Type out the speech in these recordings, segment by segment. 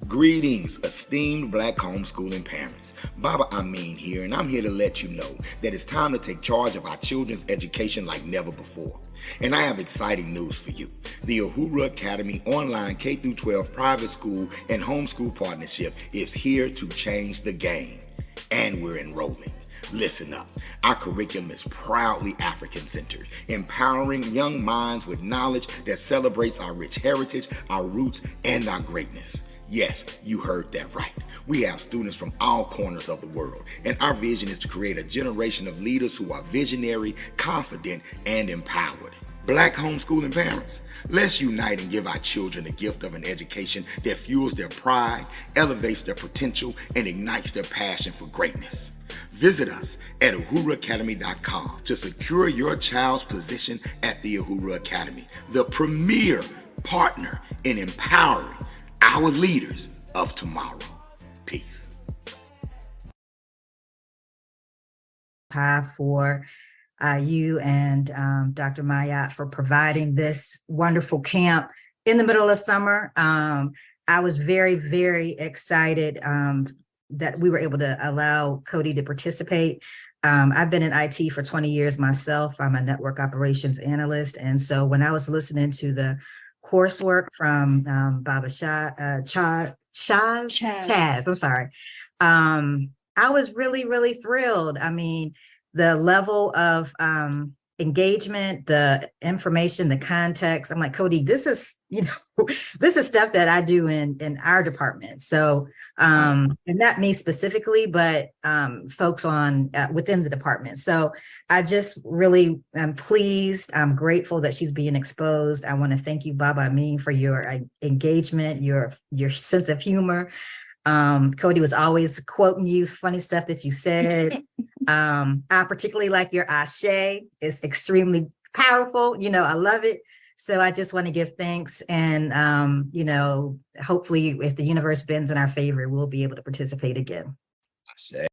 Greetings, esteemed black homeschooling parents. Baba Amin here, and I'm here to let you know that it's time to take charge of our children's education like never before. And I have exciting news for you. The Uhuru Academy online K-12 private school and homeschool partnership is here to change the game. And we're enrolling. Listen up. Our curriculum is proudly African-centered, empowering young minds with knowledge that celebrates our rich heritage, our roots, and our greatness. Yes, you heard that right. We have students from all corners of the world, and our vision is to create a generation of leaders who are visionary, confident, and empowered. Black homeschooling parents, let's unite and give our children the gift of an education that fuels their pride, elevates their potential, and ignites their passion for greatness. Visit us at uhuruacademy.com to secure your child's position at the Uhuru Academy, the premier partner in empowering our leaders of tomorrow. Peace. For you and Dr. Mayat for providing this wonderful camp in the middle of summer. I was very, very excited that we were able to allow Cody to participate. I've been in IT for 20 years myself. I'm a network operations analyst. And so when I was listening to the coursework from Baba Chaz, I'm sorry. I was really, really thrilled. I mean, the level of engagement, the information, the context. I'm like, Cody, this is, this is stuff that I do in our department. So, and not me specifically, but folks on within the department. So I just really am pleased. I'm grateful that she's being exposed. I want to thank you, Baba Amin, for your engagement, your sense of humor. Cody was always quoting you, funny stuff that you said. I particularly like your ashe. It's extremely powerful. I love it. So I just want to give thanks. And, hopefully if the universe bends in our favor, we'll be able to participate again. Ashe.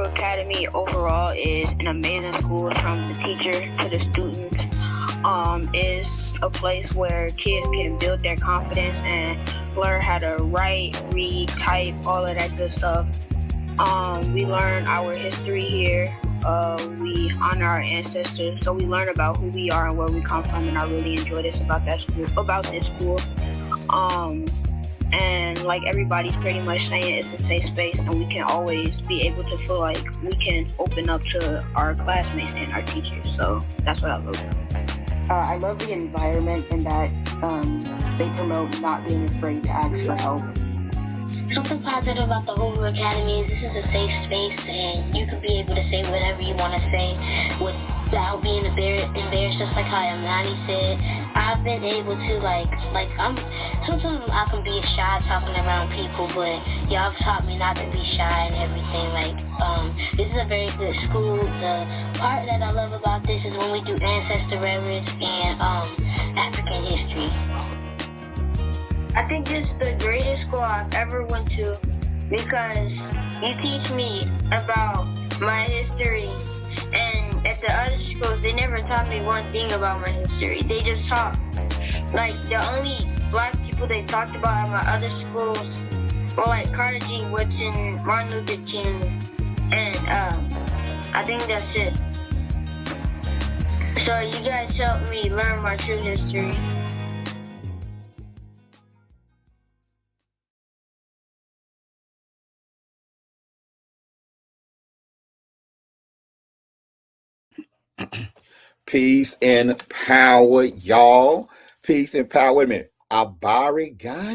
Academy overall is an amazing school from the teacher to the students. Is a place where kids can build their confidence and learn how to write, read, type, all of that good stuff. We learn our history here. We honor our ancestors, so we learn about who we are and where we come from, and I really enjoy this about this school. And like everybody's pretty much saying, it's a safe space, and we can always be able to feel like we can open up to our classmates and our teachers. So that's what I love. I love the environment and that they promote not being afraid to ask for help. Something positive about the Uhuru Academy is this is a safe space, and you can be able to say whatever you want to say without being embarrassed, just like how Amani said. I've been able to, sometimes I can be shy talking around people, but y'all have taught me not to be shy and everything. This is a very good school. The part that I love about this is when we do ancestor reverence and African history. I think this is the greatest school I've ever went to because you teach me about my history, and at the other schools they never taught me one thing about my history. They just taught, the only black people they talked about at my other schools were Carter G. Woodson, Martin Luther King, and I think that's it. So you guys helped me learn my true history. Peace and power, y'all. Peace and power. Wait a minute. Abarigani.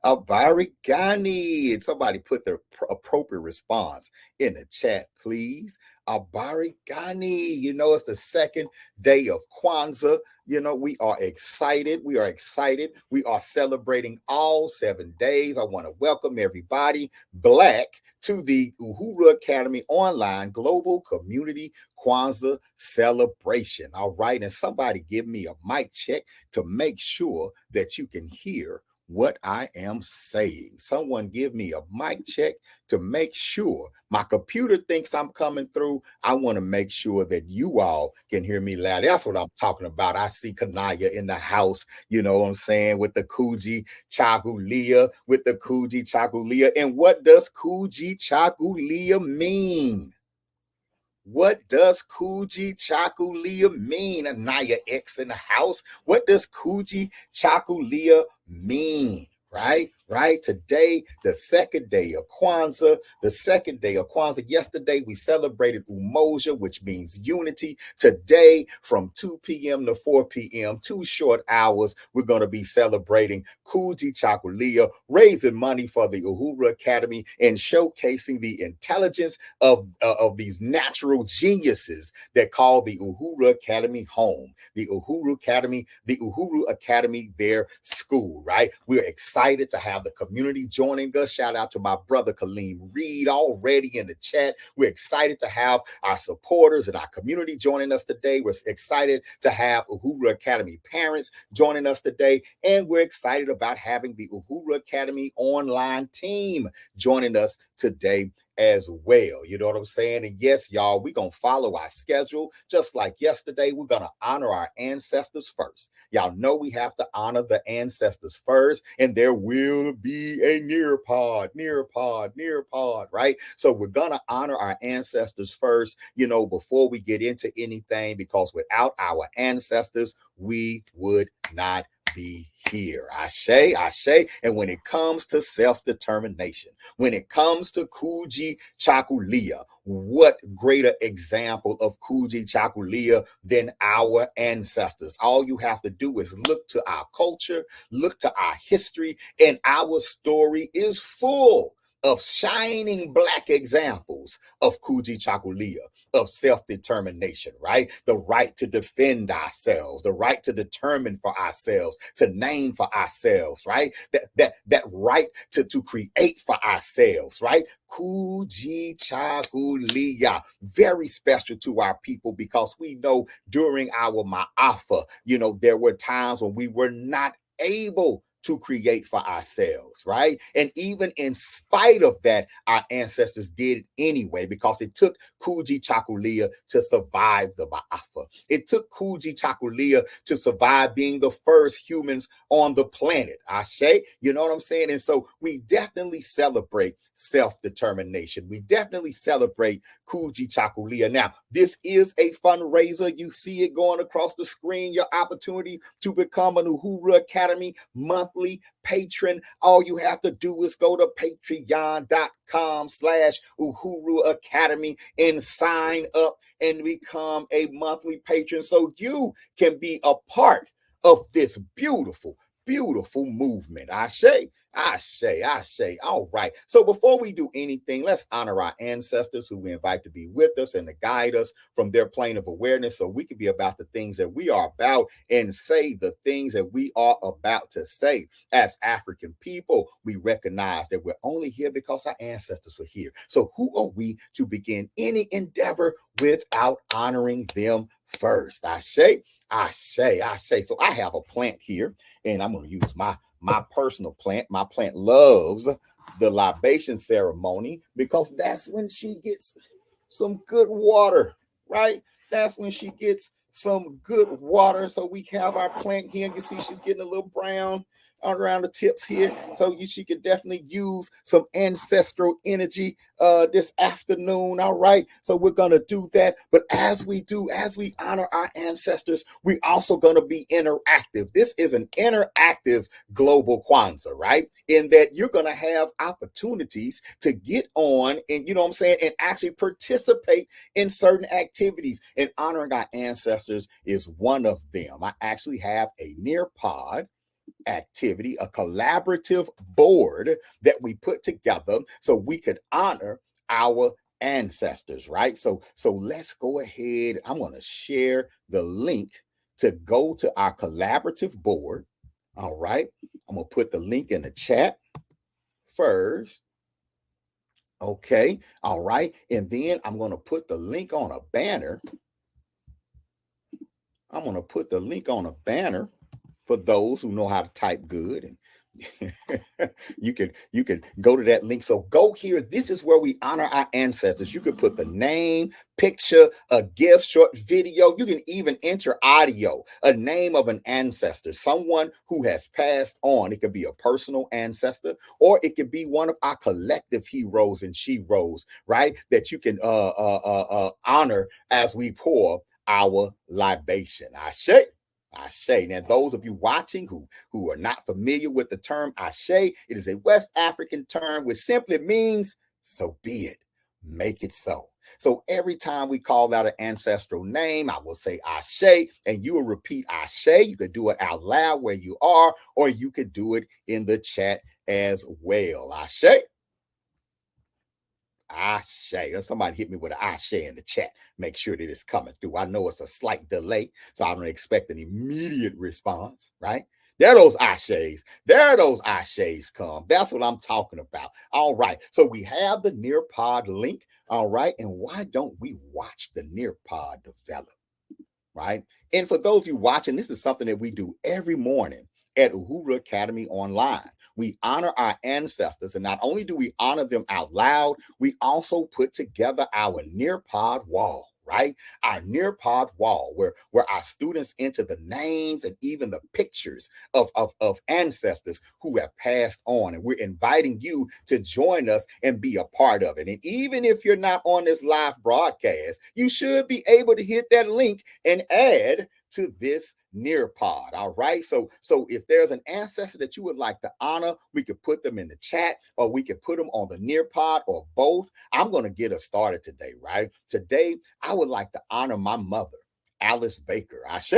Abarigani. And somebody put the appropriate response in the chat, please. Abarigani. You know, it's the second day of Kwanzaa. You know, we are excited. We are excited. We are celebrating all 7 days. I want to welcome everybody Black to the Uhuru Academy Online Global Community Kwanzaa celebration. All right. And somebody give me a mic check to make sure that you can hear what I am saying. Someone give me a mic check to make sure. My computer thinks I'm coming through. I want to make sure that you all can hear me loud. That's what I'm talking about. I see Kanaya in the house, you know what I'm saying, with the Kuji Chagulia, with the Kuji Chagulia. And what does Kuji Chagulia mean? What does Kuji Chakulia mean? Anaya X in the house. What does Kuji Chakulia mean? Right. Today, the second day of Kwanzaa. The second day of Kwanzaa. Yesterday, we celebrated Umoja, which means unity. Today, from 2 p.m. to 4 p.m., 2 short hours, we're going to be celebrating Kuji Chakulia, raising money for the Uhuru Academy and showcasing the intelligence of these natural geniuses that call the Uhuru Academy home. The Uhuru Academy, their school, right? We're excited to have the community joining us. Shout out to my brother Kaleem Reed already in the chat. We're excited to have our supporters and our community joining us today. We're excited to have Uhuru Academy parents joining us today. And we're excited about having the Uhuru Academy online team joining us today as well. You know what I'm saying? And yes, y'all, we're going to follow our schedule. Just like yesterday, we're going to honor our ancestors first. Y'all know we have to honor the ancestors first, and there will be a Nearpod, right? So we're going to honor our ancestors first, you know, before we get into anything, because without our ancestors, we would not be here. Ashe. And when it comes to self-determination, when it comes to Kuji Chakulia, what greater example of Kuji Chakulia than our ancestors? All you have to do is look to our culture, look to our history, and our story is full of shining Black examples of Kuji Chakulia, of self-determination, right? The right to defend ourselves, the right to determine for ourselves, to name for ourselves, right? That right to create for ourselves, right? Kuji Chakulia, very special to our people, because we know during our Ma'afa, you know, there were times when we were not able to create for ourselves, right? And even in spite of that, our ancestors did it anyway, because it took Kuji Chakulia to survive the Ma'afa. It took Kuji Chakulia to survive being the first humans on the planet. Ashe, you know what I'm saying? And so we definitely celebrate self-determination. We definitely celebrate Kuji Chakulia. Now, this is a fundraiser. You see it going across the screen, your opportunity to become an Uhuru Academy monthly patron. All you have to do is go to patreon.com/Uhuru Academy and sign up and become a monthly patron, so you can be a part of this beautiful movement. Ashe. All right. So before we do anything, let's honor our ancestors who we invite to be with us and to guide us from their plane of awareness, so we can be about the things that we are about and say the things that we are about to say. As African people, we recognize that we're only here because our ancestors were here. So who are we to begin any endeavor without honoring them first? Ashe. So I have a plant here, and I'm going to use my personal plant. My plant loves the libation ceremony, because that's when she gets some good water, right? That's when she gets some good water. So we have our plant here. You see she's getting a little brown. around the tips here. So she could definitely use some ancestral energy this afternoon. All right. So we're going to do that. But as we honor our ancestors, we also going to be interactive. This is an interactive global Kwanzaa, right? In that you're going to have opportunities to get on and, you know what I'm saying, and actually participate in certain activities. And honoring our ancestors is one of them. I actually have a Nearpod activity, a collaborative board that we put together so we could honor our ancestors, right? So let's go ahead. I'm going to share the link to go to our collaborative board. All right. I'm going to put the link in the chat first. Okay. All right. And then I'm going to put the link on a banner. I'm going to put the link on a banner for those who know how to type good, and you can go to that link. So go here. This is where we honor our ancestors. You could put the name, picture, a gift, short video. You can even enter audio, a name of an ancestor, someone who has passed on. It could be a personal ancestor, or it could be one of our collective heroes and sheroes, right? That you can honor as we pour our libation. Ashe. Now, those of you watching who are not familiar with the term Ashe, it is a West African term which simply means, so be it, make it so. So every time we call out an ancestral name, I will say Ashe, and you will repeat Ashe. You could do it out loud where you are, or you could do it in the chat as well. Ashe. Ashe. If somebody hit me with an Ashe in the chat, make sure that it's coming through. I know it's a slight delay, so I don't expect an immediate response, right? There are those Ashes. There those Ashes come. That's what I'm talking about. All right. So we have the Nearpod link. All right. And why don't we watch the Nearpod develop? Right. And for those of you watching, this is something that we do every morning at Uhuru Academy Online. We honor our ancestors, and not only do we honor them out loud, we also put together our Nearpod wall, right? Our Nearpod wall, where our students enter the names and even the pictures of ancestors who have passed on. And we're inviting you to join us and be a part of it. And even if you're not on this live broadcast, you should be able to hit that link and add to this Nearpod. All right. So if there's an ancestor that you would like to honor, we could put them in the chat, or we could put them on the Nearpod, or both. I'm going to get us started today, right? Today, I would like to honor my mother, Alice Baker. Ashe.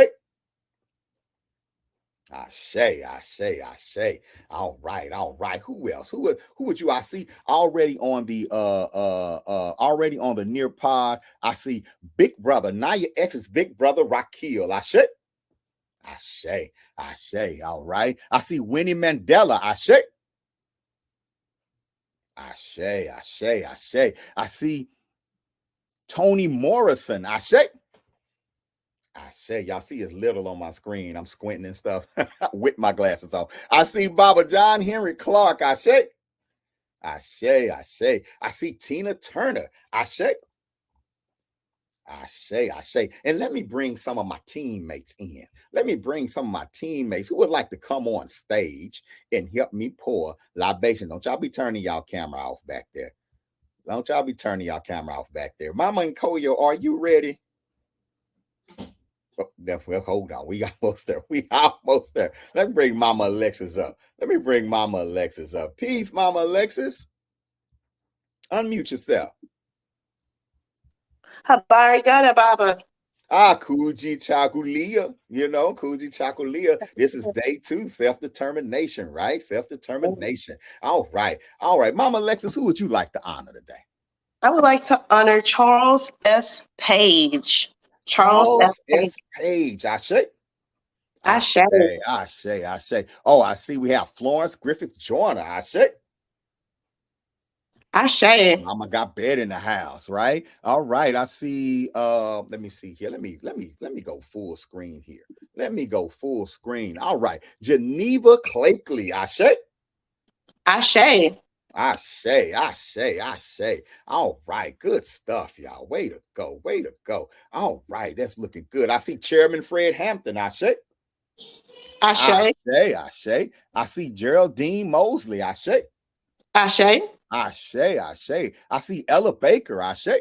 All right. Who else? Who would you? I see already on the Nearpod. I see Big Brother, Naya X's Big Brother Raquel. Ashe. All right. I see Winnie Mandela. Ashe. I see Toni Morrison. Ashe. Y'all see it's little on my screen. I'm squinting and stuff with my glasses on. I see Baba John Henry Clark. Ashe. I see Tina Turner. Ashe. And let me bring some of my teammates in. Let me bring some of my teammates who would like to come on stage and help me pour libation. Don't y'all be turning y'all camera off back there. Mama and Koyo, are you ready? Well, hold on. We almost there. Let me bring Mama Alexis up. Peace, Mama Alexis. Unmute yourself. Habari gana, Baba. Kuji Chakulia. Kuji Chakulia. This is day 2, self-determination, right? Self-determination. All right. Mama Alexis, who would you like to honor today? I would like to honor Charles S. Page. Charles S. Page. Ashe. Oh, I see we have Florence Griffith Joyner. Ashe. Mama got bed in the house, right? All right. I see. Let me see here. Let me go full screen here. All right. Geneva Clakeley. Ashe. All right. Good stuff, y'all. Way to go. All right. That's looking good. I see Chairman Fred Hampton. Ashe. Ashe. Ashe. I see Geraldine Mosley. Ashe. Ashe. Ashe. I see Ella Baker. Ashe.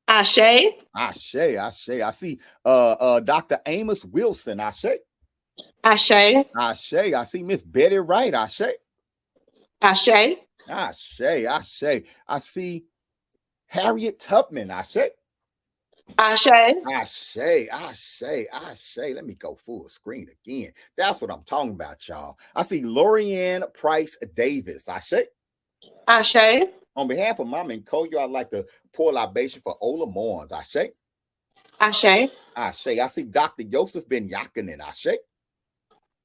Ashe. Ashe. I see Dr. Amos Wilson. Ashe. Ashe. Ashe. I see Miss Betty Wright. Ashe. Ashe. Ashe. I see Harriet Tubman. Ashe. Ashe. Ashe. Let me go full screen again. That's what I'm talking about, y'all. I see Lorianne Price Davis. Ashe. Ashe. On behalf of Mama and Koyo, I'd like to pour libation for Ola Morns. Ashe. Ashe. Ashe. I see Dr. Joseph Ben Yakinen. Ashe.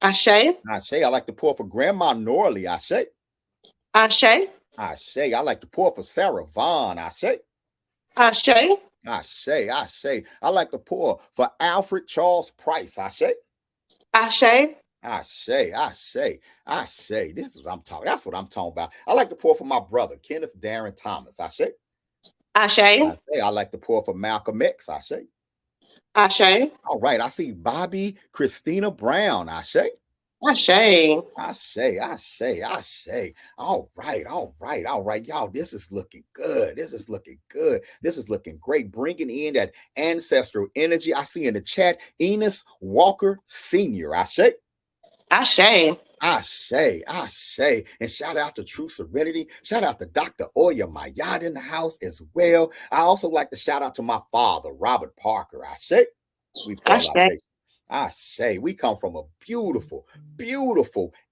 Ashe. Ashe. I like to pour for Grandma Norley. Ashe. Ashe. Ashe. I like to pour for Sarah Vaughn. Ashe. Ashe. Ashe. I like to pour for Alfred Charles Price. Ashe. Ashe. Ashe. This is what I'm talking. That's what I'm talking about. I like to pour for my brother, Kenneth Darren Thomas. Ashe. Ashe. I like to pour for Malcolm X. Ashe. Ashe. All right. I see Bobby Christina Brown. Ashe. Ashe. All right. Y'all, this is looking good. This is looking great. Bringing in that ancestral energy. I see in the chat, Enos Walker Sr. Ashe. Ashe. And shout out to True Serenity. Shout out to Dr. Oya Mayad in the house as well. I also like to shout out to my father, Robert Parker. Ashe. Ashe. We come from a beautiful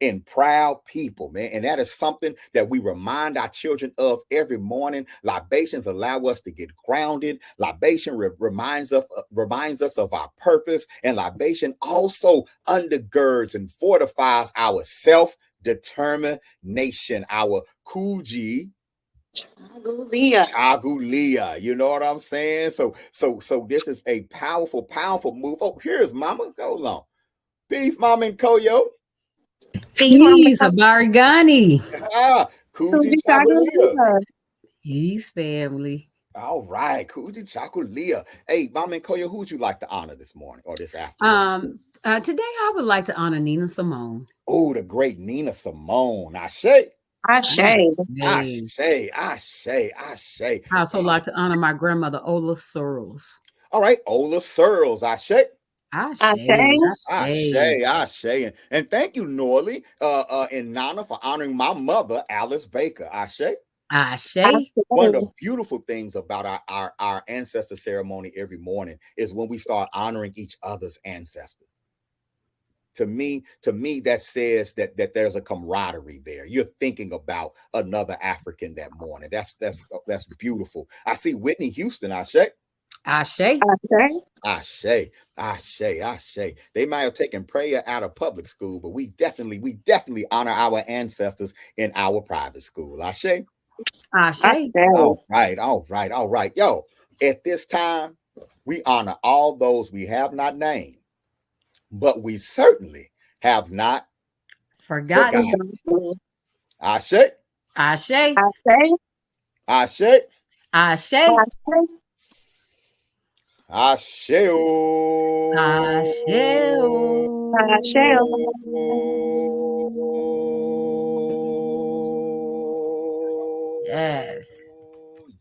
and proud people, man. And that is something that we remind our children of every morning. Libations allow us to get grounded. Libation reminds us of our purpose. And libation also undergirds and fortifies our self-determination, our Kuji. Chagulia, you know what I'm saying? So this is a powerful move. Oh, here's Mama. Hold on. Peace, Mama and Koyo. Peace, Abarigani. Kuji Chagulia. Peace, family. All right, Kuji Chagulia. Hey, Mama and Koyo, who would you like to honor this morning or this afternoon? Today I would like to honor Nina Simone. Oh, the great Nina Simone. Ashe. Ashe. I also like to honor my grandmother, Ola Searles. All right, Ola Searles. Ashe. Ashe. And thank you, Norley and Nana, for honoring my mother, Alice Baker. Ashe. One of the beautiful things about our ancestor ceremony every morning is when we start honoring each other's ancestors. To me, that says that there's a camaraderie there. You're thinking about another African that morning. That's beautiful. I see Whitney Houston. Ashe. They might have taken prayer out of public school, but we definitely honor our ancestors in our private school. Ashe. All right. Yo, at this time, we honor all those we have not named, but we certainly have not forgotten. Ashe. Yes.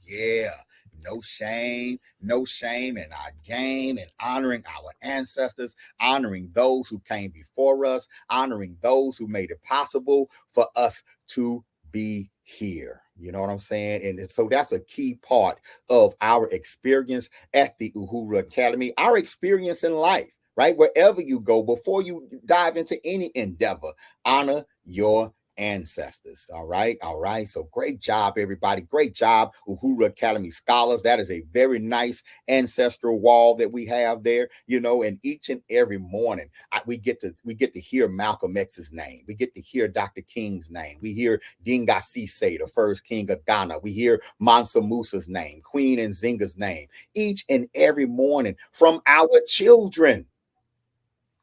Yeah. No shame in our game and honoring our ancestors, honoring those who came before us, honoring those who made it possible for us to be here. You know what I'm saying? And so that's a key part of our experience at the Uhuru Academy, our experience in life, right? Wherever you go, before you dive into any endeavor, honor your ancestors. All right. So great job, everybody. Great job, Uhuru Academy scholars. That is a very nice ancestral wall that we have there, and each and every morning we get to hear Malcolm X's name. We get to hear Dr. King's name. We hear Dinga Cisse, the first king of Ghana. We hear Mansa Musa's name, Queen Nzinga's name, each and every morning from our children.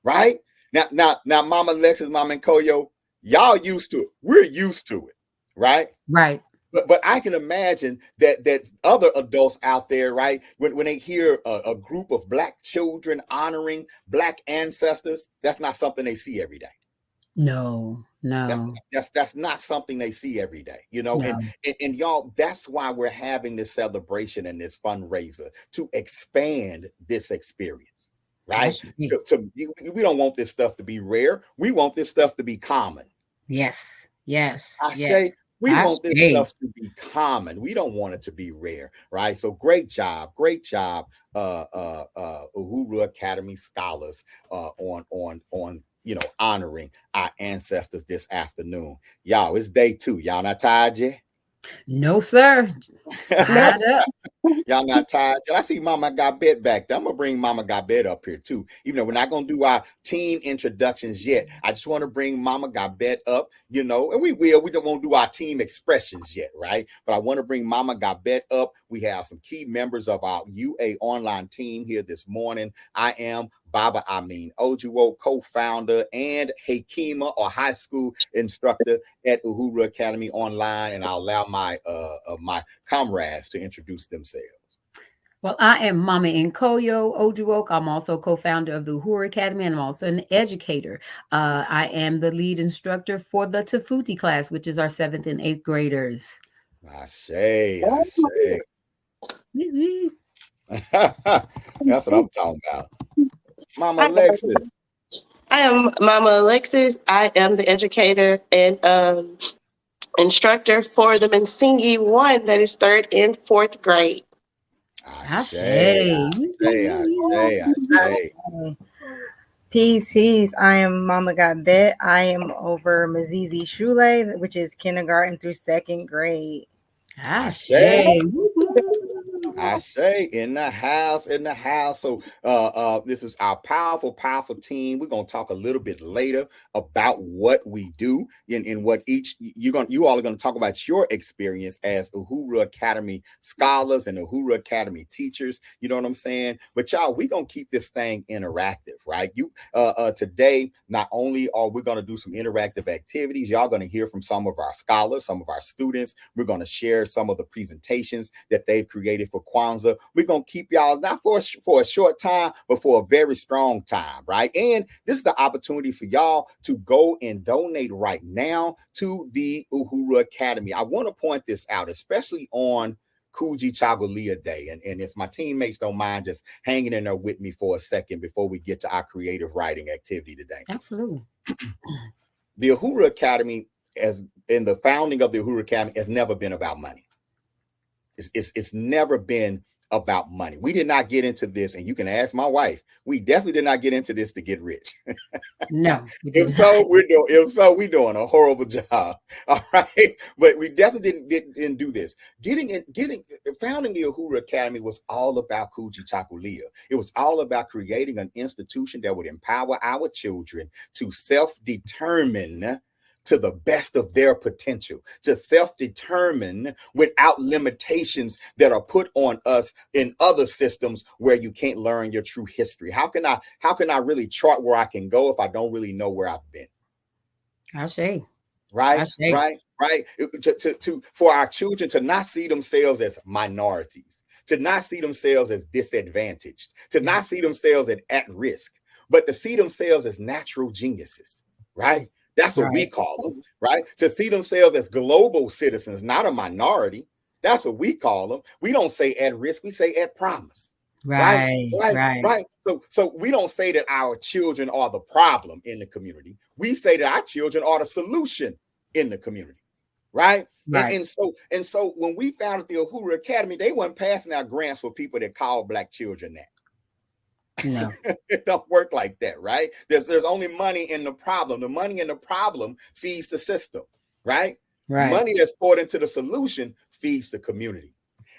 Right? Now, Mama Alexis, Mama and Koyo, y'all used to it. We're used to it, right? Right. But I can imagine that other adults out there, right, when they hear a group of Black children honoring Black ancestors, that's not something they see every day. No, That's no, that's not something they see every day, you know. no. And y'all, that's why we're having this celebration and this fundraiser to expand this experience, right? We don't want this stuff to be rare. We want this stuff to be common. Yes, yes, I yes. say we want this stuff to be common. We don't want it to be rare, right? So great job, Uhuru Academy scholars on honoring our ancestors this afternoon. Y'all, it's day 2. Y'all not tired yet? No, sir. Tied up. Y'all not tired? I see Mama Got Bet back there. I'm gonna bring Mama Got Bet up here too. Even though we're not gonna do our team introductions yet, I just want to bring Mama Got Bet up, and we will. We don't want to do our team expressions yet, right? But I want to bring Mama Got Bet up. We have some key members of our UA online team here this morning. I am Baba Amin Ojuwo, co-founder and Hakima, or high school instructor at Uhuru Academy Online, and I'll allow my comrades to introduce themselves. Well, I am Mama Nkoyo Ojuwoke. I'm also co-founder of the Uhuru Academy, and I'm also an educator. I am the lead instructor for the Tafuti class, which is our 7th and 8th graders. I say. That's what I'm talking about. Mama Alexis. I am Mama Alexis. I am the educator and instructor for the Msingi 1 that is 3rd and 4th grade. I say. Peace. I am Mama Got Bet. I am over Mazizi Shule, which is kindergarten through 2nd grade. I say in the house. So this is our powerful team. We're gonna talk a little bit later about what we do and what you all are gonna talk about your experience as Uhuru Academy scholars and Uhuru Academy teachers. You know what I'm saying? But y'all, we're gonna keep this thing interactive, right? Today, not only are we gonna do some interactive activities, y'all gonna hear from some of our scholars, some of our students. We're gonna share some of the presentations that they've created for Kwanzaa. We're going to keep y'all not for a short time, but for a very strong time, right? And this is the opportunity for y'all to go and donate right now to the Uhuru Academy. I want to point this out, especially on Kuji Chagulia Day. And if my teammates don't mind just hanging in there with me for a second before we get to our creative writing activity today. Absolutely. The Uhuru Academy, as in the founding of the Uhuru Academy, has never been about money. It's never been about money. We did not get into this, and you can ask my wife. We definitely did not get into this to get rich. No. If so, we're doing a horrible job. All right, but we definitely didn't do this. Founding the Uhuru Academy was all about Kuji Chakulia. It was all about creating an institution that would empower our children to self-determine to the best of their potential, to self-determine without limitations that are put on us in other systems where you can't learn your true history. How can I really chart where I can go if I don't really know where I've been? I say. Right. For our children to not see themselves as minorities, to not see themselves as disadvantaged, to not see themselves at risk, but to see themselves as natural geniuses, right? That's what we call them, right? To see themselves as global citizens, not a minority. That's what we call them. We don't say at risk, we say at promise. Right. So we don't say that our children are the problem in the community. We say that our children are the solution in the community. Right. And so when we founded the Uhuru Academy, they weren't passing out grants for people that call Black children that. No. It don't work like that, right? There's only money in the problem. The money in the problem feeds the system, right? Money that's poured into the solution feeds the community.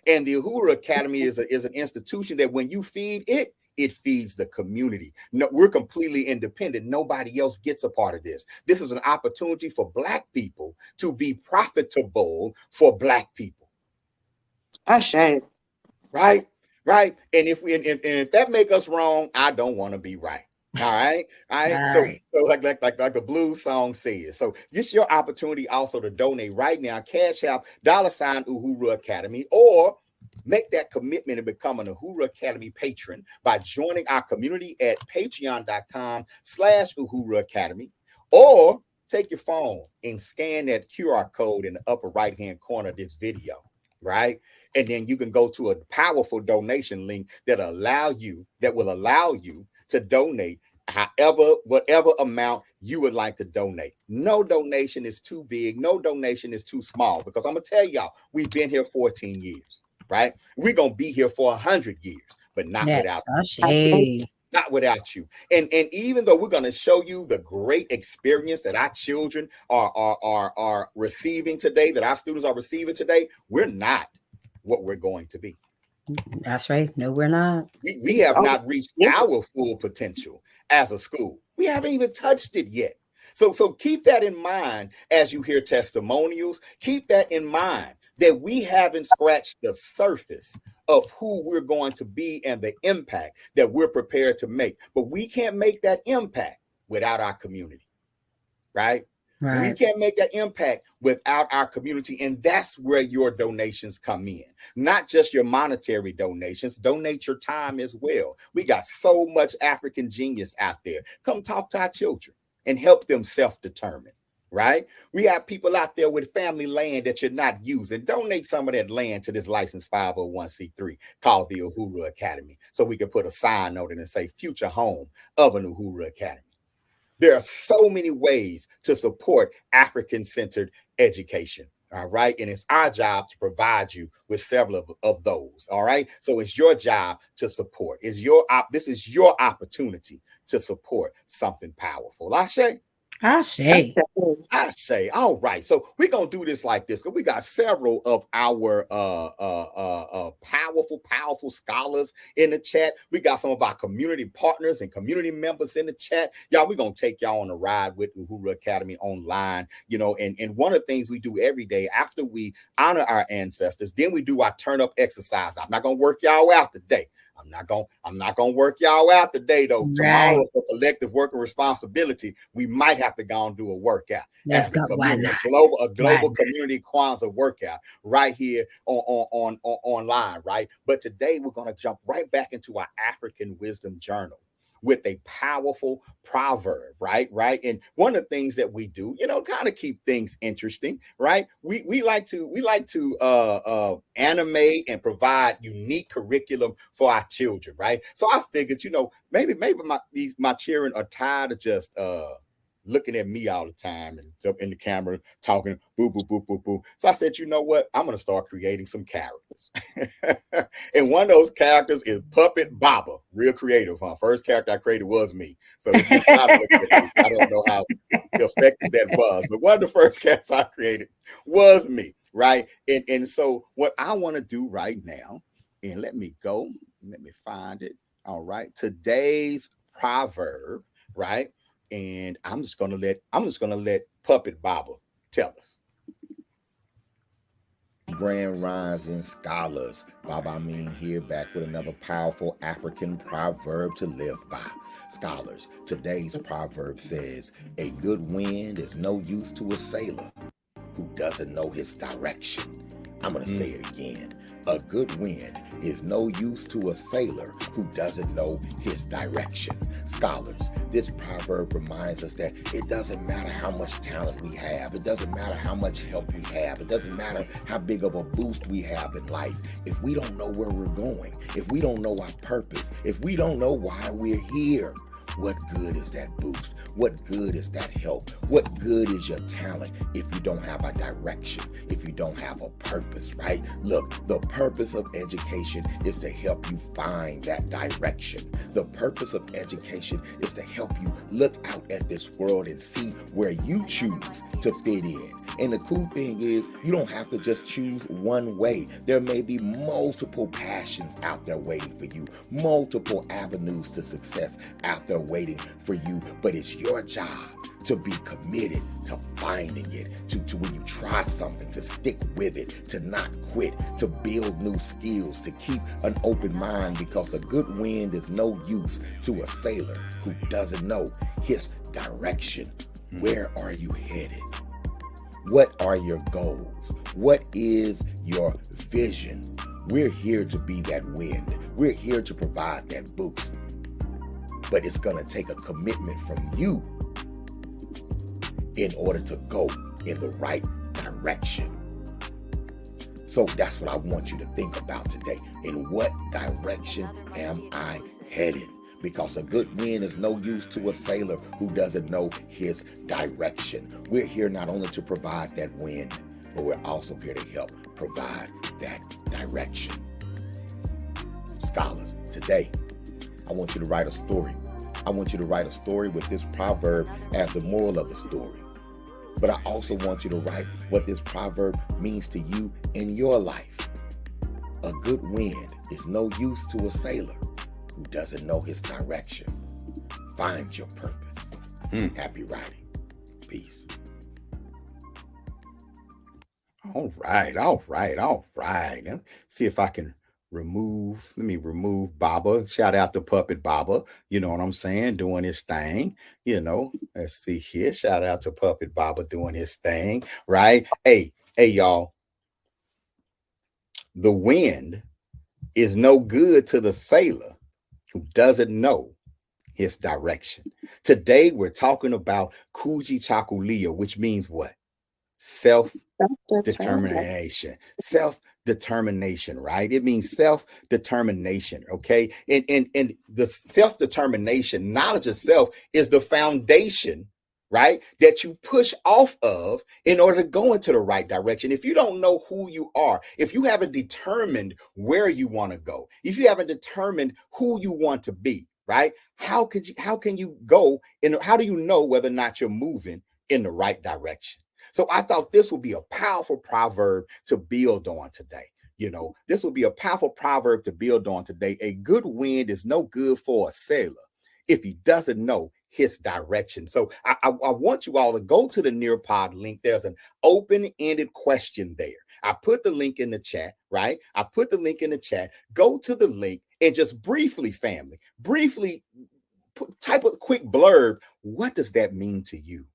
And the Uhuru Academy is an institution that when you feed it, it feeds the community. No, we're completely independent. Nobody else gets a part of this. This is an opportunity for Black people to be profitable for Black people. I shame. Right. And if that make us wrong, I don't want to be right. All right. All right. All So, right. so like the blues song says. So this your opportunity also to donate right now. Cash App $Uhuru Academy, or make that commitment and become an Uhuru Academy patron by joining our community at patreon.com/Uhuru Academy, or take your phone and scan that QR code in the upper right hand corner of this video, right? And then you can go to a powerful donation link that will allow you to donate whatever amount you would like to donate. No donation is too big, no donation is too small, because I'm gonna tell y'all, we've been here 14 years, right? We're gonna be here for 100 years, but not Yes, not without you. And even though we're going to show you the great experience that our children are receiving today, that our students are receiving today, we're not what we're going to be. That's right. No, we're not. We have not reached our full potential as a school. We haven't even touched it yet. So keep that in mind as you hear testimonials. Keep that in mind that we haven't scratched the surface of who we're going to be and the impact that we're prepared to make. But we can't make that impact without our community, right? We can't make that impact without our community. And that's where your donations come in. Not just your monetary donations. Donate your time as well. We got so much African genius out there. Come talk to our children and help them self-determine, right? We have people out there with family land that you're not using. Donate some of that land to this licensed 501c3 called the Uhuru Academy, so we can put a sign on it and say future home of an Uhuru Academy. There are so many ways to support African-centered education. All right. And it's our job to provide you with several of those. All right. So it's your job to support. This is your opportunity to support something powerful. Ashe? I say, all right. So we're gonna do this like this, because we got several of our powerful scholars in the chat. We got some of our community partners and community members in the chat. Y'all, we're gonna take y'all on a ride with Uhuru Academy online. And one of the things we do every day after we honor our ancestors, then we do our turn up exercise. I'm not gonna work y'all out today. I'm not gonna work y'all out today, though. Right. Tomorrow, for collective work and responsibility, we might have to go and do a workout. As a global community Kwanzaa workout right here on online, right? But today we're gonna jump right back into our African Wisdom Journal with a powerful proverb, right? And one of the things that we do, kind of keep things interesting, right? We like to animate and provide unique curriculum for our children, right? So I figured, maybe my children are tired of just looking at me all the time and up in the camera talking boo boo boo boo boo. So I said, you know what? I'm gonna start creating some characters. And one of those characters is Puppet Baba. Real creative, huh? First character I created was me. So it's not I don't know how effective that was, but one of the first characters I created was me, right? And so what I want to do right now, and let me find it. All right, today's proverb, right? And I'm just gonna let Puppet Baba tell us. Grand Rising scholars, Baba Amin here, back with another powerful African proverb to live by. Scholars, today's proverb says, a good wind is no use to a sailor who doesn't know his direction. I'm going to say it again. A good wind is no use to a sailor who doesn't know his direction. Scholars, this proverb reminds us that it doesn't matter how much talent we have. It doesn't matter how much help we have. It doesn't matter how big of a boost we have in life. If we don't know where we're going, if we don't know our purpose, if we don't know why we're here, what good is that boost? What good is that help? What good is your talent if you don't have a direction, if you don't have a purpose, right? Look, the purpose of education is to help you find that direction. The purpose of education is to help you look out at this world and see where you choose to fit in. And the cool thing is, you don't have to just choose one way. There may be multiple passions out there waiting for you, multiple avenues to success out there waiting for you, but it's your job to be committed to finding it, to when you try something, to stick with it, to not quit, to build new skills, to keep an open mind, because a good wind is no use to a sailor who doesn't know his direction. Where are you headed? What are your goals? What is your vision? We're here to be that wind. We're here to provide that boost. But it's going to take a commitment from you in order to go in the right direction. So that's what I want you to think about today. In what direction am I headed? Because a good wind is no use to a sailor who doesn't know his direction. We're here not only to provide that wind, but we're also here to help provide that direction. Scholars, today, I want you to write a story. I want you to write a story with this proverb as the moral of the story. But I also want you to write what this proverb means to you in your life. A good wind is no use to a sailor who doesn't know his direction. Find your purpose. Happy writing. Peace. All right. Let's see if I can remove Baba. Shout out to Puppet Baba. You know what I'm saying? Doing his thing. Let's see here. Shout out to Puppet Baba doing his thing. Right? Hey, y'all. The wind is no good to the sailor who doesn't know his direction. Today, we're talking about Kujichakulia, which means what? Self-determination. Self-determination, right? It means self-determination, okay? And the self-determination, knowledge of self, is the foundation, right, that you push off of in order to go into the right direction. If you don't know who you are, if you haven't determined where you want to go, if you haven't determined who you want to be, right, how can you go in? How do you know whether or not you're moving in the right direction? So I thought this would be a powerful proverb to build on today. This will be a powerful proverb to build on today. A good wind is no good for a sailor if he doesn't know his direction. So I want you all to go to the Nearpod link. There's an open-ended question there. I put the link in the chat, right? I put the link in the chat. Go to the link and just briefly, family, type a quick blurb. What does that mean to you?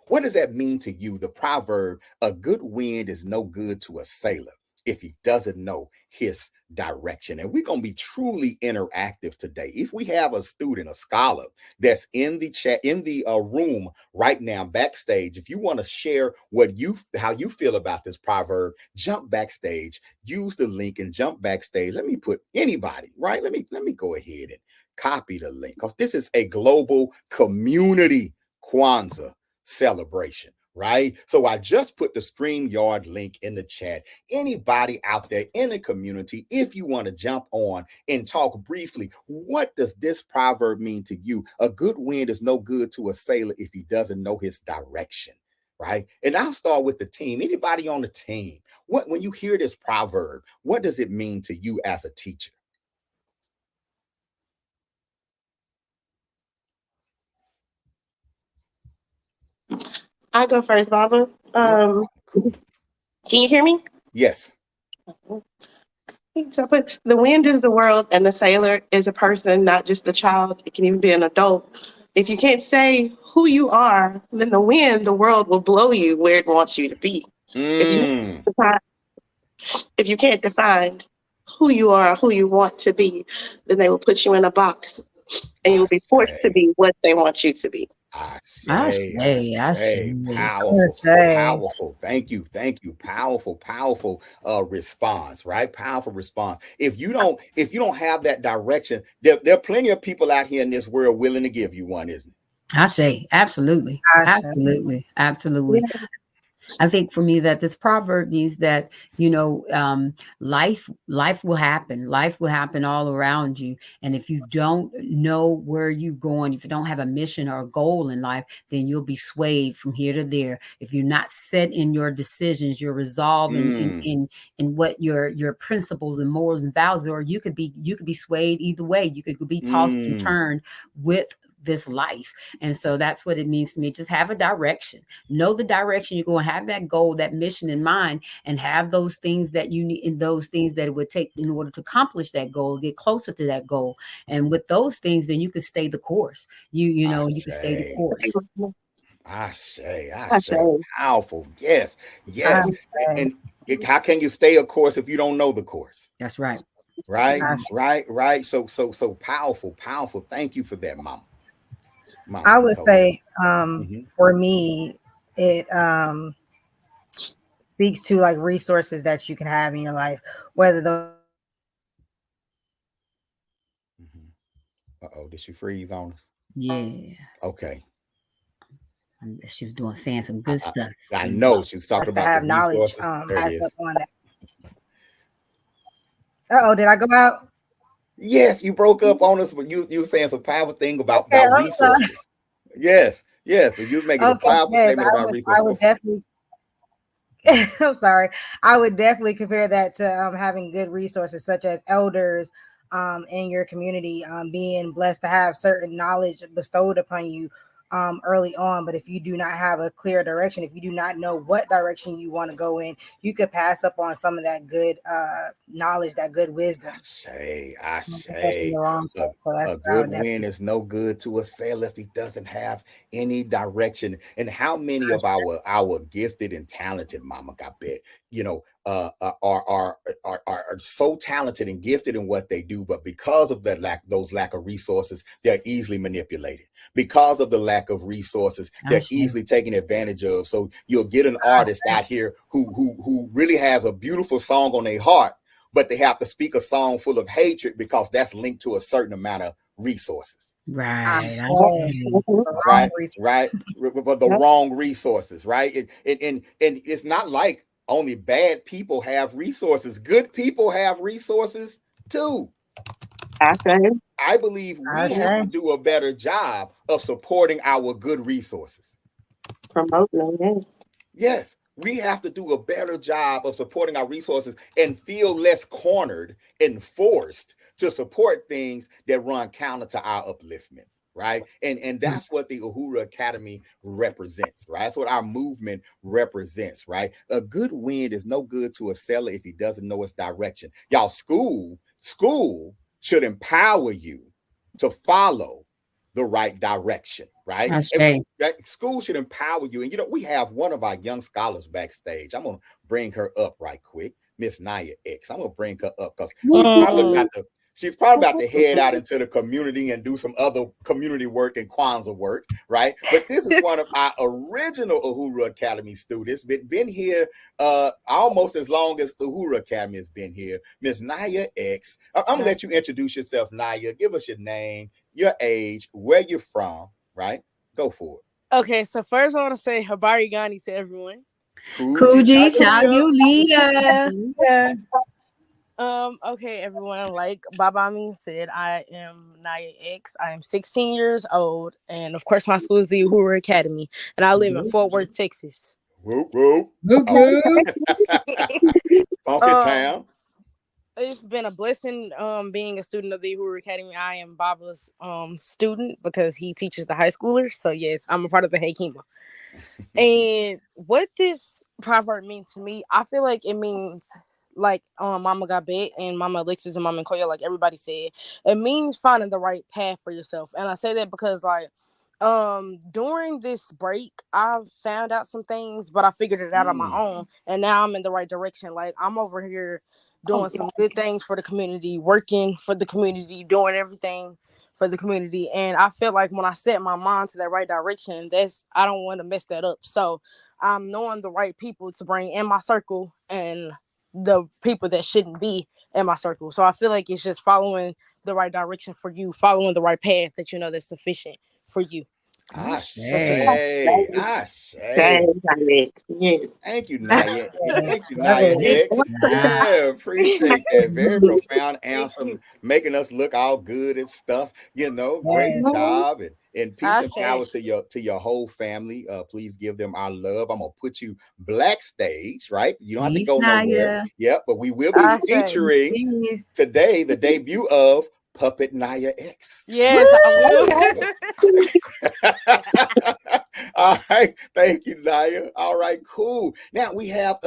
What does that mean to you? The proverb, a good wind is no good to a sailor if he doesn't know his direction. And we're going to be truly interactive today. If we have a student, a scholar that's in the chat, in the room right now, backstage, if you want to share how you feel about this proverb, jump backstage, use the link and jump backstage. Let me put anybody, right? Let me go ahead and copy the link, because this is a global community Kwanzaa celebration, right? So I just put the StreamYard link in the chat. Anybody out there in the community, if you want to jump on and talk briefly, what does this proverb mean to you? A good wind is no good to a sailor if he doesn't know his direction, right? And I'll start with the team. Anybody on the team, when you hear this proverb, what does it mean to you as a teacher? I go first, Baba. Cool. Can you hear me? Yes. So the wind is the world and the sailor is a person, not just a child. It can even be an adult. If you can't say who you are, then the wind, the world will blow you where it wants you to be. If you can't define who you are, who you want to be, then they will put you in a box and you'll be forced to be what they want you to be. I say, powerful. Thank you. Powerful response, right? Powerful response. If you don't have that direction, there are plenty of people out here in this world willing to give you one, isn't it? I say, absolutely. I think for me that this proverb means that, life will happen. Life will happen all around you. And if you don't know where you're going, if you don't have a mission or a goal in life, then you'll be swayed from here to there. If you're not set in your decisions, your resolve in what your principles and morals and values are, you could be swayed either way. You could be tossed and turned with this life. And so that's what it means to me. Just have a direction, know the direction you're going to have, that goal, that mission in mind, and have those things that you need, and those things that it would take in order to accomplish that goal, get closer to that goal. And with those things, then you can stay the course. You know, you can stay the course. I say, powerful. Yes. And how can you stay a course if you don't know the course? That's right. Right. So powerful. Thank you for that, Mama. I would say, for me, it speaks to like resources that you can have in your life, whether the did she freeze on us? Yeah. Okay. She was saying some good stuff. I know she was talking about the knowledge. There it is. Did I go out? Yes, you broke up on us, but you were saying some powerful thing about resources. Yes. But you making a powerful statement about resources. I would definitely. I'm sorry. I would definitely compare that to having good resources such as elders in your community, being blessed to have certain knowledge bestowed upon you early on. But if you do not have a clear direction, if you do not know what direction you want to go in, you could pass up on some of that good knowledge, that good wisdom. I say a good wind is no good to a sailor if he doesn't have any direction. And how many of our gifted and talented, Mama Gabet, are so talented and gifted in what they do, but because of that lack of resources, they're easily manipulated. Because of the lack of resources, they're easily taken advantage of. So you'll get an artist out here who really has a beautiful song on their heart, but they have to speak a song full of hatred because that's linked to a certain amount of resources. Right. For the wrong resources, right? And it's not like only bad people have resources. Good people have resources too. I believe we have to do a better job of supporting our good resources. Promoting them, yes. We have to do a better job of supporting our resources and feel less cornered and forced to support things that run counter to our upliftment, right? And that's what the Uhuru Academy represents, right? That's what our movement represents, right? A good wind is no good to a sailor if he doesn't know its direction. Y'all, school should empower you to follow the right direction, right? School should empower you. And we have one of our young scholars backstage. I'm gonna bring her up right quick, Miss Naya X. I'm gonna bring her up because she's probably about to head out into the community and do some other community work and Kwanzaa work, right? But this is one of our original Uhuru Academy students, been here almost as long as the Uhuru Academy has been here. Miss Naya X. I'm gonna let you introduce yourself, Naya. Give us your name, your age, where you're from, right? Go for it. Okay, so first I want to say Habari Gani to everyone. Kuji Chagulia. Okay, everyone. Like Baba Amin said, I am Naya X. I am 16 years old, and of course, my school is the Uhuru Academy, and I live in Fort Worth, Texas. Whoop whoop. Funky town. It's been a blessing being a student of the Uhuru Academy. I am Baba's student because he teaches the high schoolers. So yes, I'm a part of the Hakima. And what this proverb means to me, I feel like it means like Mama Gabet and Mama Alexis and Mama Nkoya, like everybody said, it means finding the right path for yourself. And I say that because like during this break, I've found out some things, but I figured it out on my own. And now I'm in the right direction. Like I'm over here doing some good things for the community, working for the community, doing everything for the community. And I feel like when I set my mind to that right direction, I don't want to mess that up. So I'm knowing the right people to bring in my circle and the people that shouldn't be in my circle. So I feel like it's just following the right direction for you, following the right path that you know that's sufficient for you. Thank you, Naya. Thank you, Naya X. Yeah, appreciate that. Very profound answer, making us look all good and stuff. Great job. And peace and power to your whole family. Please give them our love. I'm gonna put you backstage, right? You don't have to go nowhere. Yep, but we will be featuring today the debut of Puppet Naya X. Yes, I will. All right, thank you, Naya. All right, cool. Now we have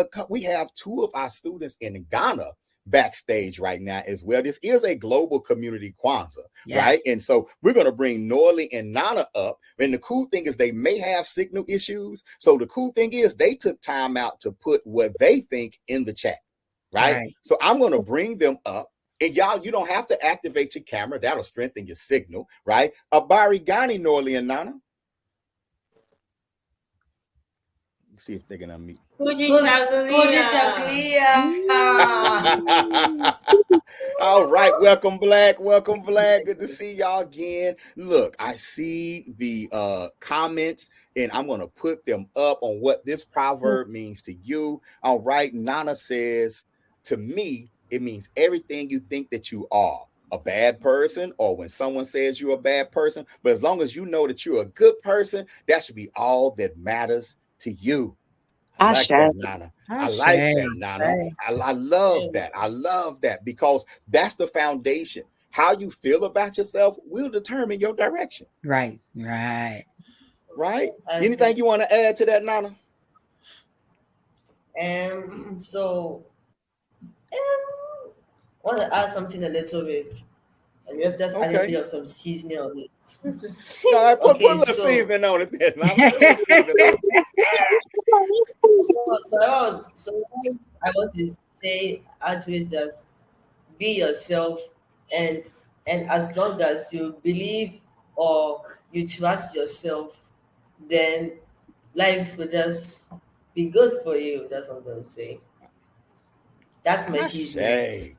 two of our students in Ghana backstage right now as well. This is a global community Kwanzaa, right? Yes. And so we're going to bring Norley and Nana up. And the cool thing is they may have signal issues. So the cool thing is they took time out to put what they think in the chat, right? So I'm going to bring them up. And y'all, you don't have to activate your camera. That'll strengthen your signal, right? Abari Ghani, Norley and Nana. Let's see if they can unmute. All right, welcome Black. Good to see y'all again. Look, I see the comments and I'm going to put them up on what this proverb means to you. All right, Nana says, to me, it means everything you think that you are. A bad person, or when someone says you're a bad person, but as long as you know that you're a good person, that should be all that matters to you. I like that, Nana. I like that, Nana. I love that. I love that because that's the foundation. How you feel about yourself will determine your direction. Right. Anything you want to add to that, Nana? I want to add something a little bit. And just add a bit of some seasoning on it. All right, put a little seasoning on it then. So I want to say always that be yourself, and as long as you believe or you trust yourself, then life will just be good for you. That's what I'm going to say. That's my seasoning.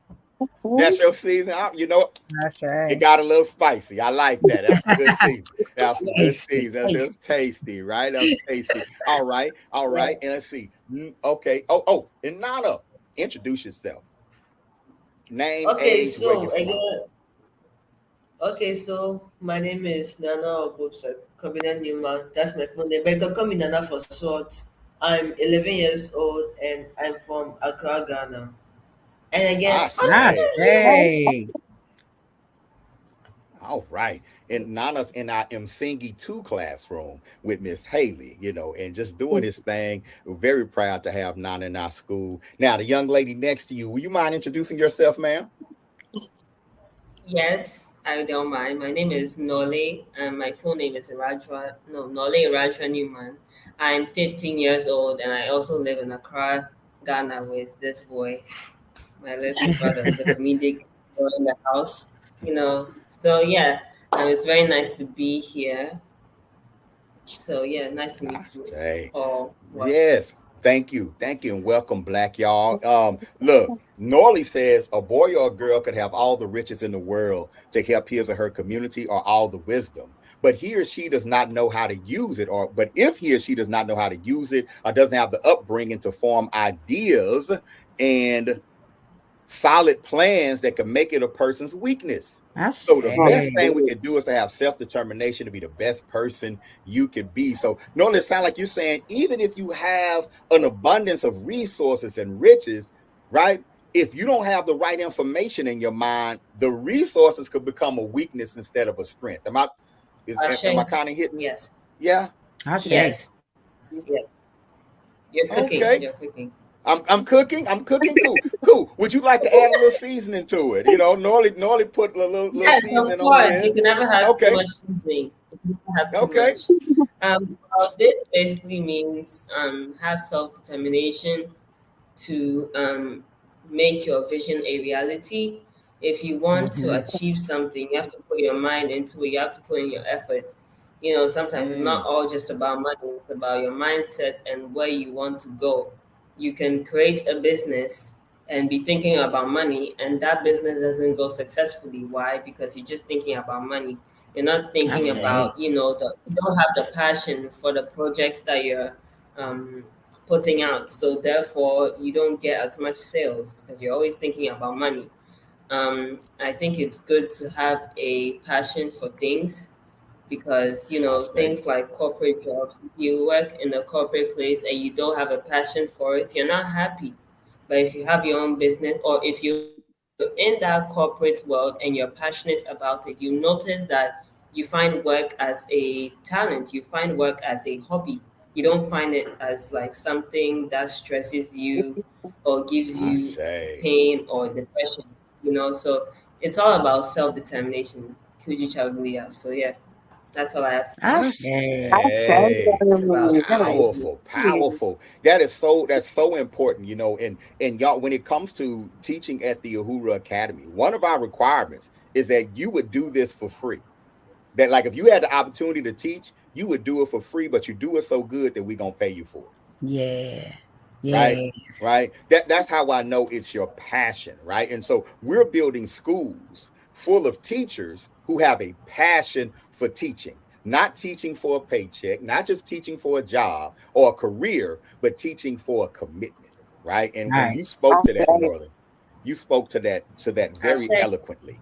That's your season. You know, it got a little spicy. I like that. That's a good season. That's a good season. That's tasty, right? That's tasty. All right. And let's see. Okay. And Nana, introduce yourself. Name, age, where you from. Okay, so my name is Nana Obobsa Combinant Newman. That's my full name. But you can call me Nana for short. I'm 11 years old and I'm from Accra, Ghana. And again, all right. And Nana's in our Msingi 2 classroom with Miss Haley, and just doing this thing. We're very proud to have Nana in our school. Now, the young lady next to you, will you mind introducing yourself, ma'am? Yes, I don't mind. My name is Nole, and my full name is Nole Rajwa Newman. I'm 15 years old, and I also live in Accra, Ghana with this boy. My little brother, the comedic boy in the house, So yeah, it's very nice to be here. So yeah, nice to meet you all. Yes, thank you, and welcome, Black, y'all. Look, Norley says a boy or a girl could have all the riches in the world to help his or her community, or all the wisdom, but he or she does not know how to use it, but if he or she does not know how to use it, or doesn't have the upbringing to form ideas and solid plans that can make it a person's weakness. So the best thing we can do is to have self-determination to be the best person you can be. So Norley, it sounds like you're saying, even if you have an abundance of resources and riches, right? If you don't have the right information in your mind, the resources could become a weakness instead of a strength. Am I kind of hitting? Yes. Yeah. Yes. You're cooking. Okay. You're cooking. I'm cooking. Cool. Would you like to add a little seasoning to it? Norley put a little seasoning on it. You can never have too much seasoning. You can have too much. This basically means have self-determination to make your vision a reality. If you want to achieve something, you have to put your mind into it. You have to put in your efforts. Sometimes it's not all just about money. It's about your mindset and where you want to go. You can create a business and be thinking about money, and that business doesn't go successfully. Why? Because you're just thinking about money. You're not thinking about, you don't have the passion for the projects that you're putting out. So therefore, you don't get as much sales because you're always thinking about money. I think it's good to have a passion for things, because things like corporate jobs, you work in a corporate place and you don't have a passion for it, you're not happy. But if you have your own business, or if you in that corporate world and you're passionate about it, you notice that you find work as a talent, you find work as a hobby. You don't find it as like something that stresses you or gives I you say. pain or depression, you know. So it's all about self-determination. Kuji Chaglia. So yeah, that's all I have to I say. about Powerful, powerful. That's so important, and y'all, when it comes to teaching at the Uhuru Academy, one of our requirements is that you would do this for free. That, like, if you had the opportunity to teach, you would do it for free, but you do it so good that we're gonna pay you for it. Yeah. Right. Yeah. Right. That's how I know it's your passion. Right. And so we're building schools full of teachers who have a passion for teaching, not teaching for a paycheck, not just teaching for a job or a career, but teaching for a commitment. Right. And Right. you spoke to that, Norland. You spoke to that very Hashtag. eloquently.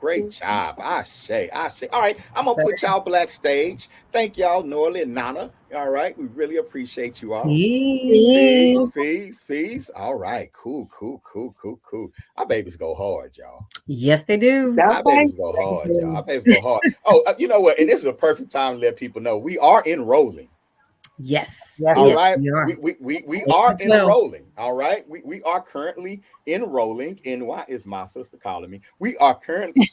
Great job. I say. All right, I'm gonna put y'all black stage. Thank y'all, Norley and Nana. All right, we really appreciate you all. Peace. Fees. All right, cool. Our babies go hard, y'all. Yes, they do. Our babies go hard, y'all. Our babies go hard. Oh, you know what? And this is a perfect time to let people know we are enrolling. Yes. All Yes, right. we are. We Me are as well. enrolling. All right. We are currently enrolling in, why is my sister calling me? We are currently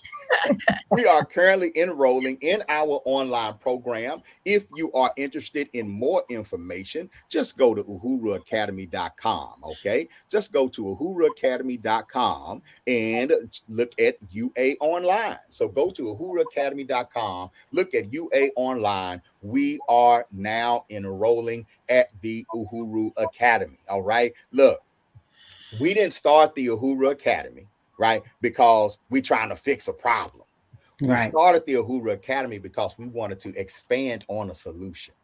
enrolling in our online program. If you are interested in more information, just go to uhuruacademy.com. Okay. Just go to uhuruacademy.com and look at UA Online. So go to uhuruacademy.com, look at UA Online. We are now enrolling at the Uhuru Academy. All right. Look, we didn't start the Uhuru Academy, right, because we're trying to fix a problem. We Right. started the Uhuru Academy because we wanted to expand on a solution.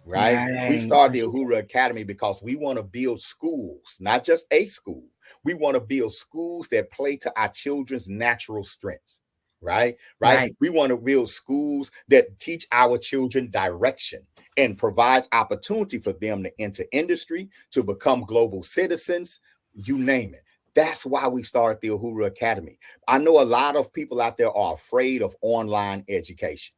Right. We Right. started the Uhuru Academy because we want to build schools, not just a school. We want to build schools that play to our children's natural strengths. Right. Right. We want to build schools that teach our children direction and provides opportunity for them to enter industry, to become global citizens, you name it. That's why we started the Uhuru Academy. I know a lot of people out there are afraid of online education.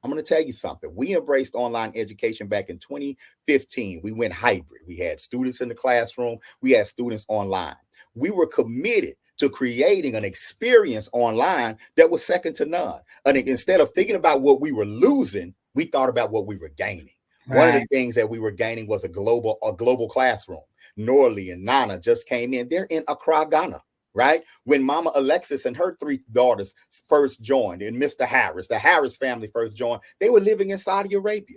I'm going to tell you something. We embraced online education back in 2015. We went hybrid. We had students in the classroom. We had students online. We were committed to creating an experience online that was second to none. And instead of thinking about what we were losing, we thought about what we were gaining. Right. One of the things that we were gaining was a global classroom. Norley and Nana just came in. They're in Accra, Ghana. Right? When Mama Alexis and her 3 daughters first joined, and Mr. Harris, the Harris family first joined, they were living in Saudi Arabia.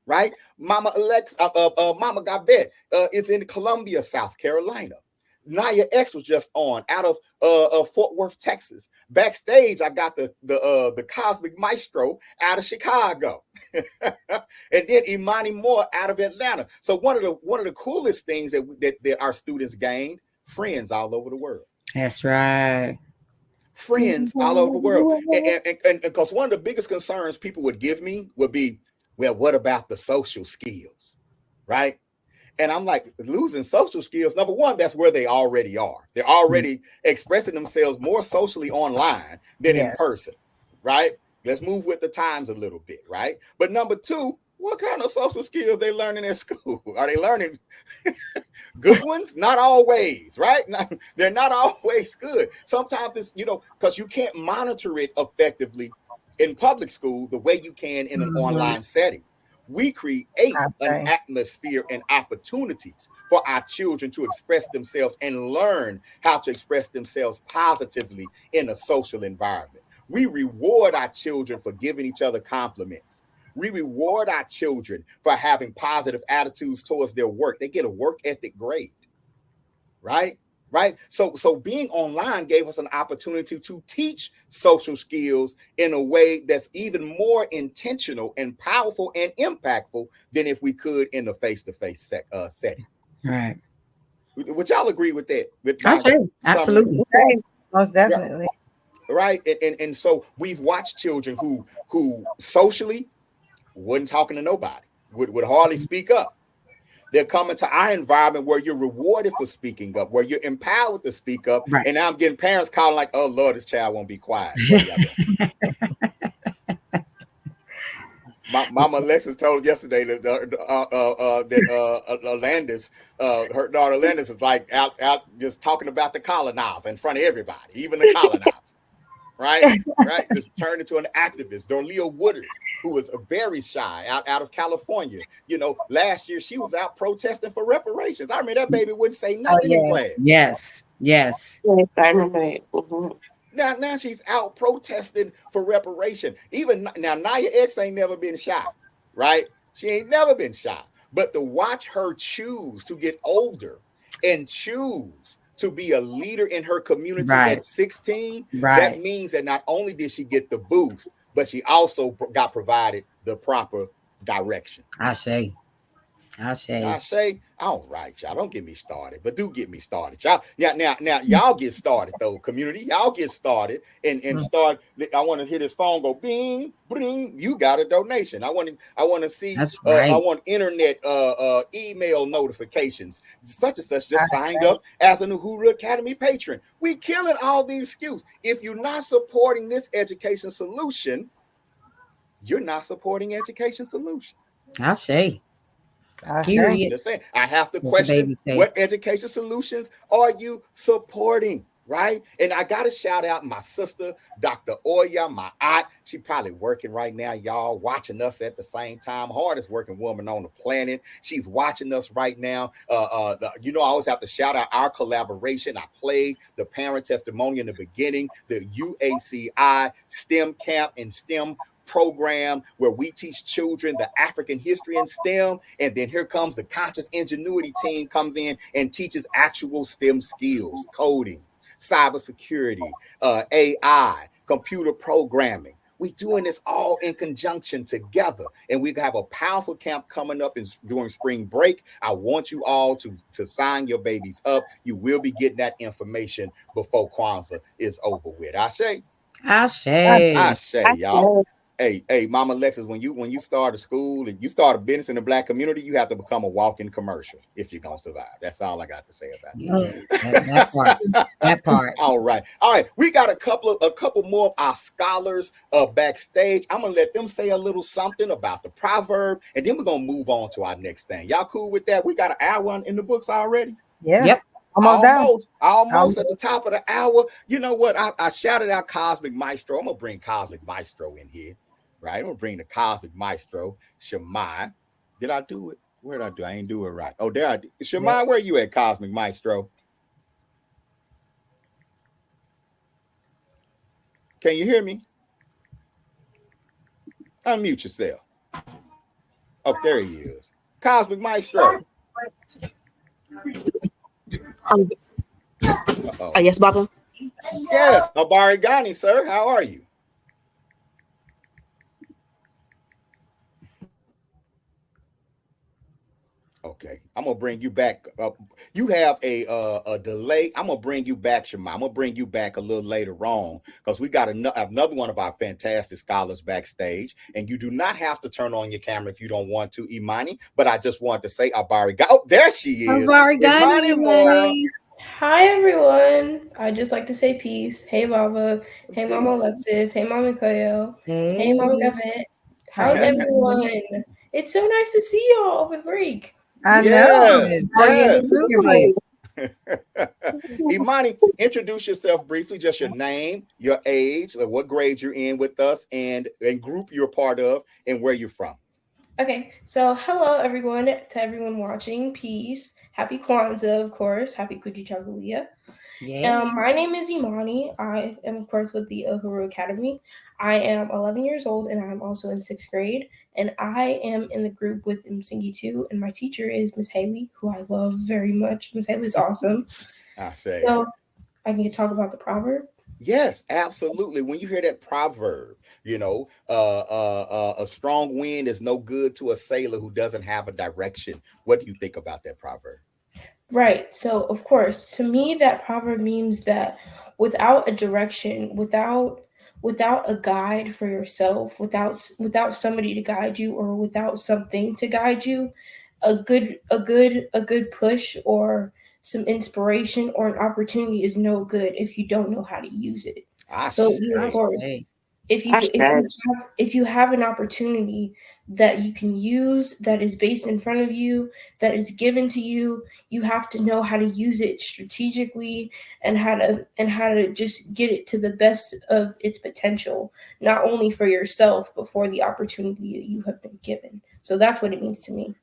Right? Mama Mama Gabet is in Columbia, South Carolina. Naya X was just on out of Fort Worth, Texas. Backstage, I got the Cosmic Maestro out of Chicago, and then Imani Moore out of Atlanta. So one of the coolest things that our students gained, friends all over the world. That's right. Friends all over the world. And because one of the biggest concerns people would give me would be, well, what about the social skills? Right? And I'm like, losing social skills. Number one, that's where they already are. They're already expressing themselves more socially online than in person. Right? Let's move with the times a little bit. Right? But number two, what kind of social skills they learning at school? Are they learning good ones? Not always, right? They're not always good. Sometimes it's, because you can't monitor it effectively in public school the way you can in an online setting. We create an atmosphere and opportunities for our children to express themselves and learn how to express themselves positively in a social environment. We reward our children for giving each other compliments. We reward our children for having positive attitudes towards their work. They get a work ethic grade, right? So being online gave us an opportunity to teach social skills in a way that's even more intentional and powerful and impactful than if we could in the face-to-face setting. Right. Would y'all agree with that? Absolutely. Most definitely. Right. And so we've watched children who socially wasn't talking to nobody, would hardly speak up. They're coming to our environment where you're rewarded for speaking up, where you're empowered to speak up. Right. And now I'm getting parents calling like, "Oh Lord, this child won't be quiet." What are y'all doing? Mama Alexis told yesterday that Landis, her daughter Landis, is like out just talking about the colonizer in front of everybody, even the colonizer. Right, just turned into an activist. Dorlea Woodard, who was very shy out of California. You know, last year she was out protesting for reparations. I mean, that baby wouldn't say nothing in class. Yes. Yes, I remember that. Mm-hmm. Now she's out protesting for reparation. Even now, Naya X ain't never been shy, right? She ain't never been shy. But to watch her choose to get older and choose to be a leader in her community at 16, that means that not only did she get the boost, but she also got provided the proper direction. I say. All right, y'all. Don't get me started, but do get me started, y'all. Now, y'all get started though, community. Y'all get started and start. I want to hear this phone go bing, bing. You got a donation. I want to see. That's right. I want internet email notifications. Such and such just signed up as an Uhuru Academy patron. We killing all these excuses. If you're not supporting this education solution, you're not supporting education solutions. I say. Period. I have to question what education solutions are you supporting, right? And I got to shout out my sister, Dr. Oya, my aunt. She probably working right now, y'all, watching us at the same time. Hardest working woman on the planet. She's watching us right now. I always have to shout out our collaboration. I played the parent testimony in the beginning, the UACI STEM camp and STEM program where we teach children the African history in STEM, and then here comes the conscious ingenuity team comes in and teaches actual STEM skills, coding, cybersecurity, AI, computer programming. We doing this all in conjunction together, and we have a powerful camp coming up during spring break. I want you all to sign your babies up. You will be getting that information before Kwanzaa is over with. Ashe, y'all. Hey, Mama Alexis, when you start a school and you start a business in the Black community, you have to become a walk-in commercial if you're gonna survive. That's all I got to say about it. That part. All right. We got a couple more of our scholars backstage. I'm gonna let them say a little something about the proverb, and then we're gonna move on to our next thing. Y'all cool with that? We got an hour in the books already. Yeah. Yep. Almost at the top of the hour. You know what? I shouted out Cosmic Maestro. I'm gonna bring Cosmic Maestro in here. Right, I'm gonna bring the Cosmic Maestro, Shemai. Did I do it? Where did I do? I ain't do it right. Oh, there I did. Shemai, where you at, Cosmic Maestro? Can you hear me? Unmute yourself. Oh, there he is. Cosmic Maestro. Yes, Baba. Yes, Abari Ghani, sir. How are you? Okay, I'm gonna bring you back. You have a delay. I'm gonna bring you back, Shema. I'm gonna bring you back a little later on because we got another one of our fantastic scholars backstage. And you do not have to turn on your camera if you don't want to, Imani. But I just wanted to say, Abari. Oh, there she is. Imani. Hi everyone. I just like to say peace. Hey Baba. Hey Mama Alexis. Hey Mama Koyo. Hey Mama Gavette. How's everyone? It's so nice to see y'all over break. I know. Imani, introduce yourself briefly, just your name, your age, like what grade you're in with us, and group you're part of, and where you're from. Okay, so hello everyone, to everyone watching, peace. Happy Kwanzaa, of course. Happy Kujichagulia. My name is Imani. I am, of course, with the Uhuru Academy. I am 11 years old, and I'm also in 6th grade. And I am in the group with Msingi too. And my teacher is Miss Haley, who I love very much. Miss Haley's awesome. I say. So I can talk about the proverb. Yes, absolutely. When you hear that proverb, you know, a strong wind is no good to a sailor who doesn't have a direction. What do you think about that proverb? Right. So, of course, to me, that proverb means that without a direction, without a guide for yourself, without somebody to guide you, or without something to guide you, a good push or some inspiration or an opportunity is no good if you don't know how to use it. So of course, if you have an opportunity that you can use, that is based in front of you, that is given to you, you have to know how to use it strategically and how to just get it to the best of its potential, not only for yourself but for the opportunity that you have been given. So that's what it means to me.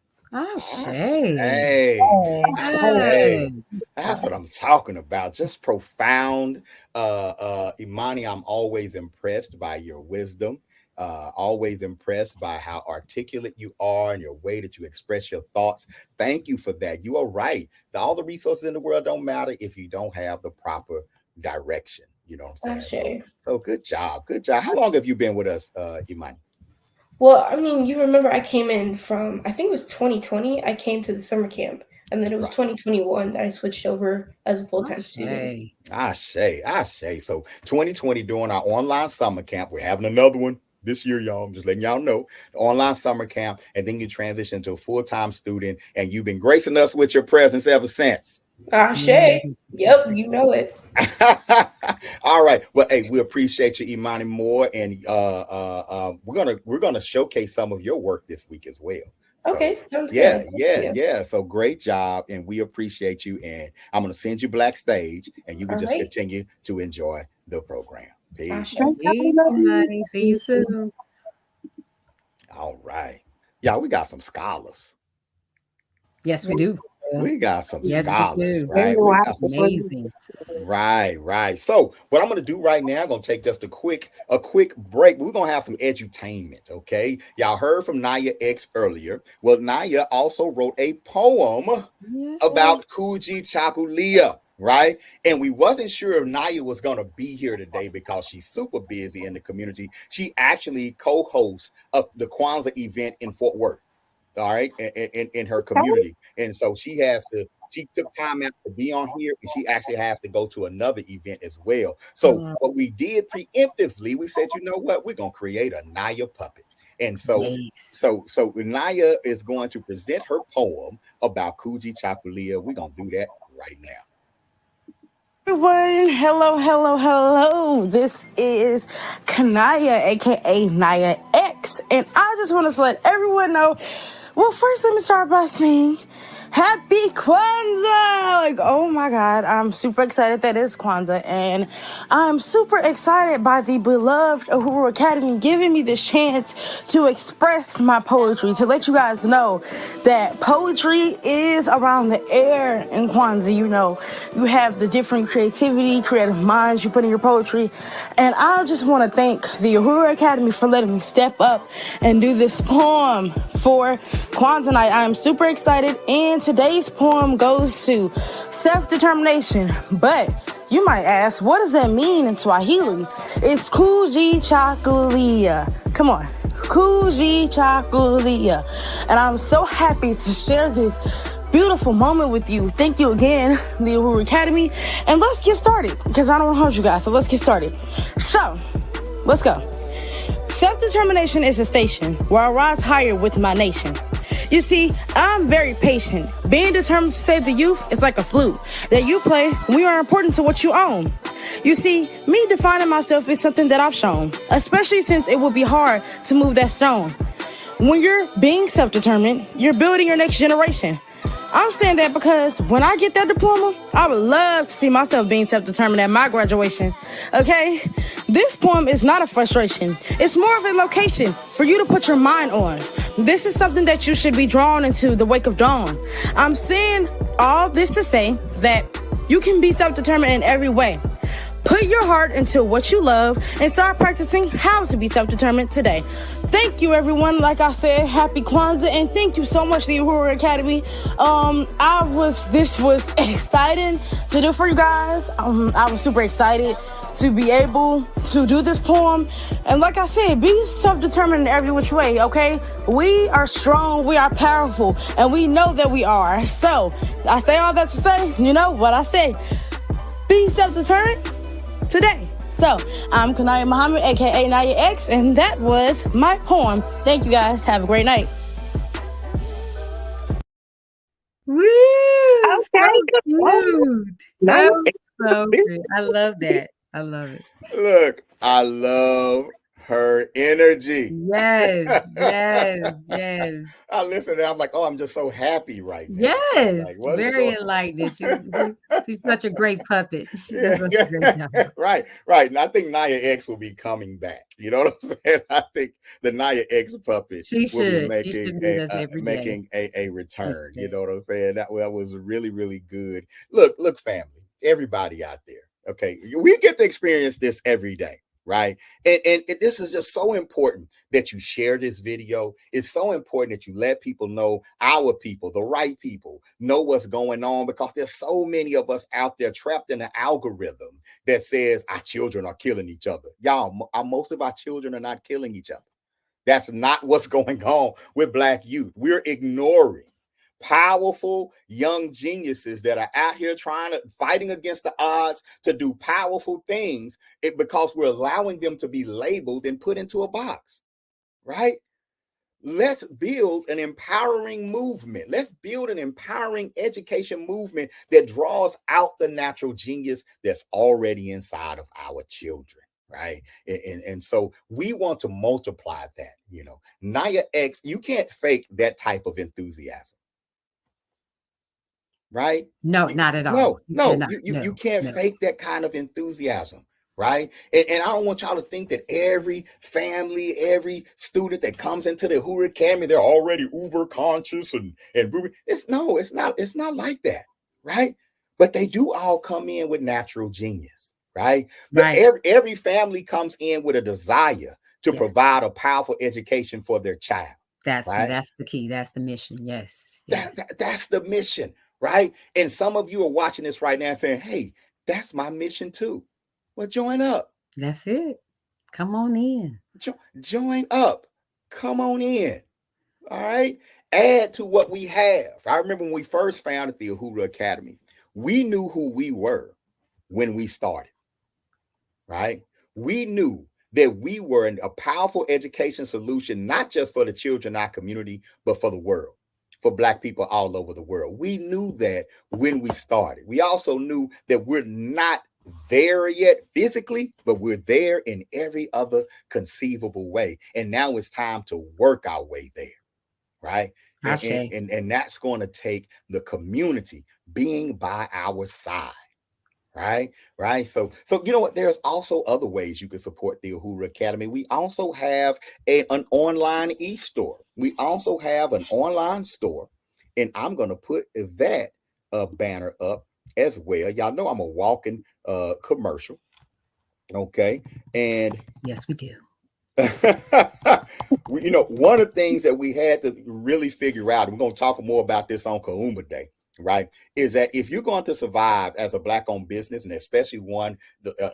Hey, that's what I'm talking about. Just profound. Imani, I'm always impressed by your wisdom. Always impressed by how articulate you are and your way that you express your thoughts. Thank you for that. You are right. All the resources in the world don't matter if you don't have the proper direction. You know what I'm saying? So good job. Good job. How long have you been with us, Imani? Well, I mean, you remember I came in from, I think it was 2020. I came to the summer camp, and then it was 2021 that I switched over as a full-time student. So 2020 during our online summer camp, we're having another one this year, y'all. I'm just letting y'all know, the online summer camp, and then you transition to a full-time student, and you've been gracing us with your presence ever since. Yep, you know it. All right. Well, hey, we appreciate you, Imani, more, and we're gonna showcase some of your work this week as well. Okay. Yeah. So great job, and we appreciate you. And I'm gonna send you backstage, and you can just continue to enjoy the program. Peace. See you soon. All right. Yeah, we got some scholars. Yes, we do. We got some Yes, scholars, we right? do. We got some Amazing. Right. So what I'm going to do right now, I'm going to take just a quick break. We're going to have some edutainment, okay? Y'all heard from Naya X earlier. Well, Naya also wrote a poem about Kuji Chakulia, right? And we wasn't sure if Naya was going to be here today because she's super busy in the community. She actually co-hosts the Kwanzaa event in Fort Worth. All right, in her community, and so she took time out to be on here, and she actually has to go to another event as well. So what we did preemptively, we said, you know what, we're gonna create a Naya puppet, and so Naya is going to present her poem about Kuji Chakulia. We're gonna do that right now. Everyone, hello. This is Kanaya, aka Naya X, and I just want to let everyone know. Well, first, let me start by saying Happy Kwanzaa! Like, oh my God, I'm super excited that it's Kwanzaa, and I'm super excited by the beloved Uhuru Academy giving me this chance to express my poetry, to let you guys know that poetry is around the air in Kwanzaa. You know, you have the different creativity, creative minds you put in your poetry, and I just want to thank the Uhuru Academy for letting me step up and do this poem for Kwanzaa night. I am super excited, and today's poem goes to self-determination. But you might ask, what does that mean in Swahili? It's Kuji Chakulia. Come on, Kuji Chakulia. And I'm so happy to share this beautiful moment with you. Thank you again, the Uhuru Academy. And let's get started, because I don't want to hold you guys, so let's get started. So, let's go. Self-determination is a station where I rise higher with my nation. You see, I'm very patient. Being determined to save the youth is like a flute that you play when you are important to what you own. You see, me defining myself is something that I've shown, especially since it will be hard to move that stone. When you're being self-determined, you're building your next generation. I'm saying that because when I get that diploma, I would love to see myself being self-determined at my graduation. Okay? This poem is not a frustration. It's more of a location for you to put your mind on. This is something that you should be drawn into the wake of dawn. I'm saying all this to say that you can be self-determined in every way. Put your heart into what you love and start practicing how to be self-determined today. Thank you, everyone. Like I said, happy Kwanzaa, and thank you so much, the Uhuru Academy. This was exciting to do for you guys. I was super excited to be able to do this poem. And like I said, be self-determined in every which way, okay? We are strong, we are powerful, and we know that we are. So, I say all that to say, you know what I say. Be self-determined today. So, I'm Kanaya Muhammad, aka Naya X, and that was my poem. Thank you guys. Have a great night. cute. Naya That was X is a so business. cute. I love that. I love it. Look, I love her energy. Yes, yes, yes. I listen to that, I'm like, oh, I'm just so happy right now. Yes, Like, what is very going enlightened. She's such a great puppet. She does Yeah, such a great job. right, right. And I think Naya X will be coming back. You know what I'm saying? I think the Naya X puppet She will be should. She should meet us every day. a return. Every You day. know what I'm saying? That was really, really good. Look, family, everybody out there. Okay, we get to experience this every day. Right. And this is just so important that you share this video. It's so important that you let people know, our people, the right people, know what's going on, because there's so many of us out there trapped in an algorithm that says our children are killing each other. Y'all, most of our children are not killing each other. That's not what's going on with Black youth. We're ignoring powerful young geniuses that are out here fighting against the odds to do powerful things because we're allowing them to be labeled and put into a box, right? Let's build an empowering movement. Let's build an empowering education movement that draws out the natural genius that's already inside of our children. Right. And so we want to multiply that. Naya X, you can't fake that type of enthusiasm. Right? No, not at all. You can't fake that kind of enthusiasm. Right. And I don't want y'all to think that every family, every student that comes into the Uhuru Academy, they're already uber conscious and it's not like that. Right. But they do all come in with natural genius. Right. Every family comes in with a desire to provide a powerful education for their child. That's the key. That's the mission. Yes. That's the mission. Right. And some of you are watching this right now saying, hey, that's my mission too. Well, join up. That's it. Come on in. Join up. Come on in. All right. Add to what we have. I remember when we first founded the Uhuru Academy, we knew who we were when we started. Right. We knew that we were a powerful education solution, not just for the children in our community, but for the world. For Black people all over the world. We knew that when we started. We also knew that we're not there yet physically, but we're there in every other conceivable way. And now it's time to work our way there. Right. And that's going to take the community being by our side. Right. So you know what? There's also other ways you can support the Uhuru Academy. We also have an online e-store. We also have an online store, and I'm going to put that banner up as well. Y'all know I'm a walking commercial. Okay, and yes, we do. One of the things that we had to really figure out, and we're going to talk more about this on Kaumba Day, right, is that if you're going to survive as a Black-owned business, and especially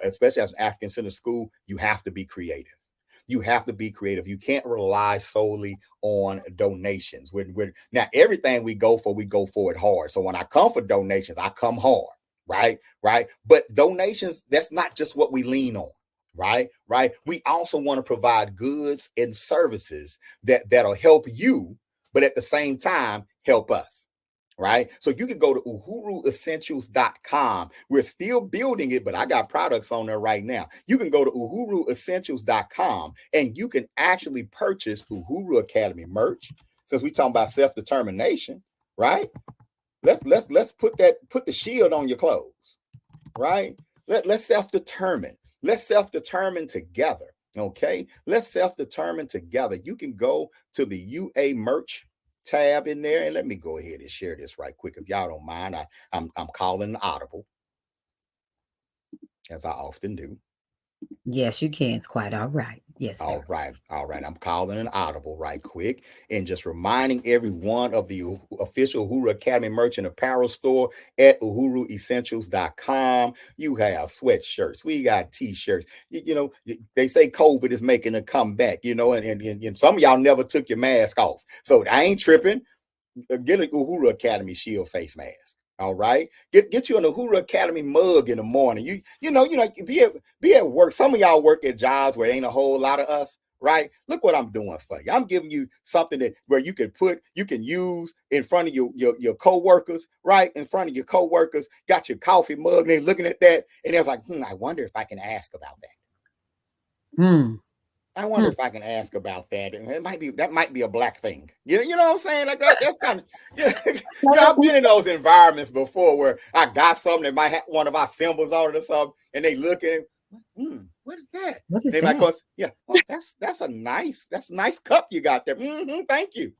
especially as an African-centered school, you have to be creative. You have to be creative. You can't rely solely on donations. Now, everything we go for it hard. So when I come for donations, I come hard, right? But donations, that's not just what we lean on. Right. We also want to provide goods and services that'll help you, but at the same time, help us. Right. So you can go to uhuruessentials.com. We're still building it, but I got products on there right now. You can go to uhuruessentials.com and you can actually purchase Uhuru Academy merch. Since we're talking about self-determination, right? Let's put the shield on your clothes. Right. Let's self-determine. Let's self-determine together. Okay. Let's self-determine together. You can go to the UA merch tab in there, and let me go ahead and share this right quick if y'all don't mind. I'm calling an audible, as I often do. Yes, you can. It's quite all right. Yes, sir. All right. I'm calling an audible right quick and just reminding everyone of the official Uhuru Academy merch and apparel store at uhuruessentials.com. You have sweatshirts. We got t-shirts. They say COVID is making a comeback, and some of y'all never took your mask off. So I ain't tripping. Get an Uhuru Academy shield face mask. All right. Get you an Uhuru Academy mug in the morning. You be at work. Some of y'all work at jobs where there ain't a whole lot of us, right? Look what I'm doing for you. I'm giving you something that where you can use in front of your co-workers, right? In front of your co-workers, got your coffee mug, and they're looking at that, and they're like, I wonder if I can ask about that. I wonder if I can ask about that. And that might be a Black thing. You know what I'm saying? Like that's kind of, I've been in those environments before where I got something that might have one of our symbols on it or something, and they look at it, what is that? What is they that? Might go, well, that's a nice cup you got there. Thank you.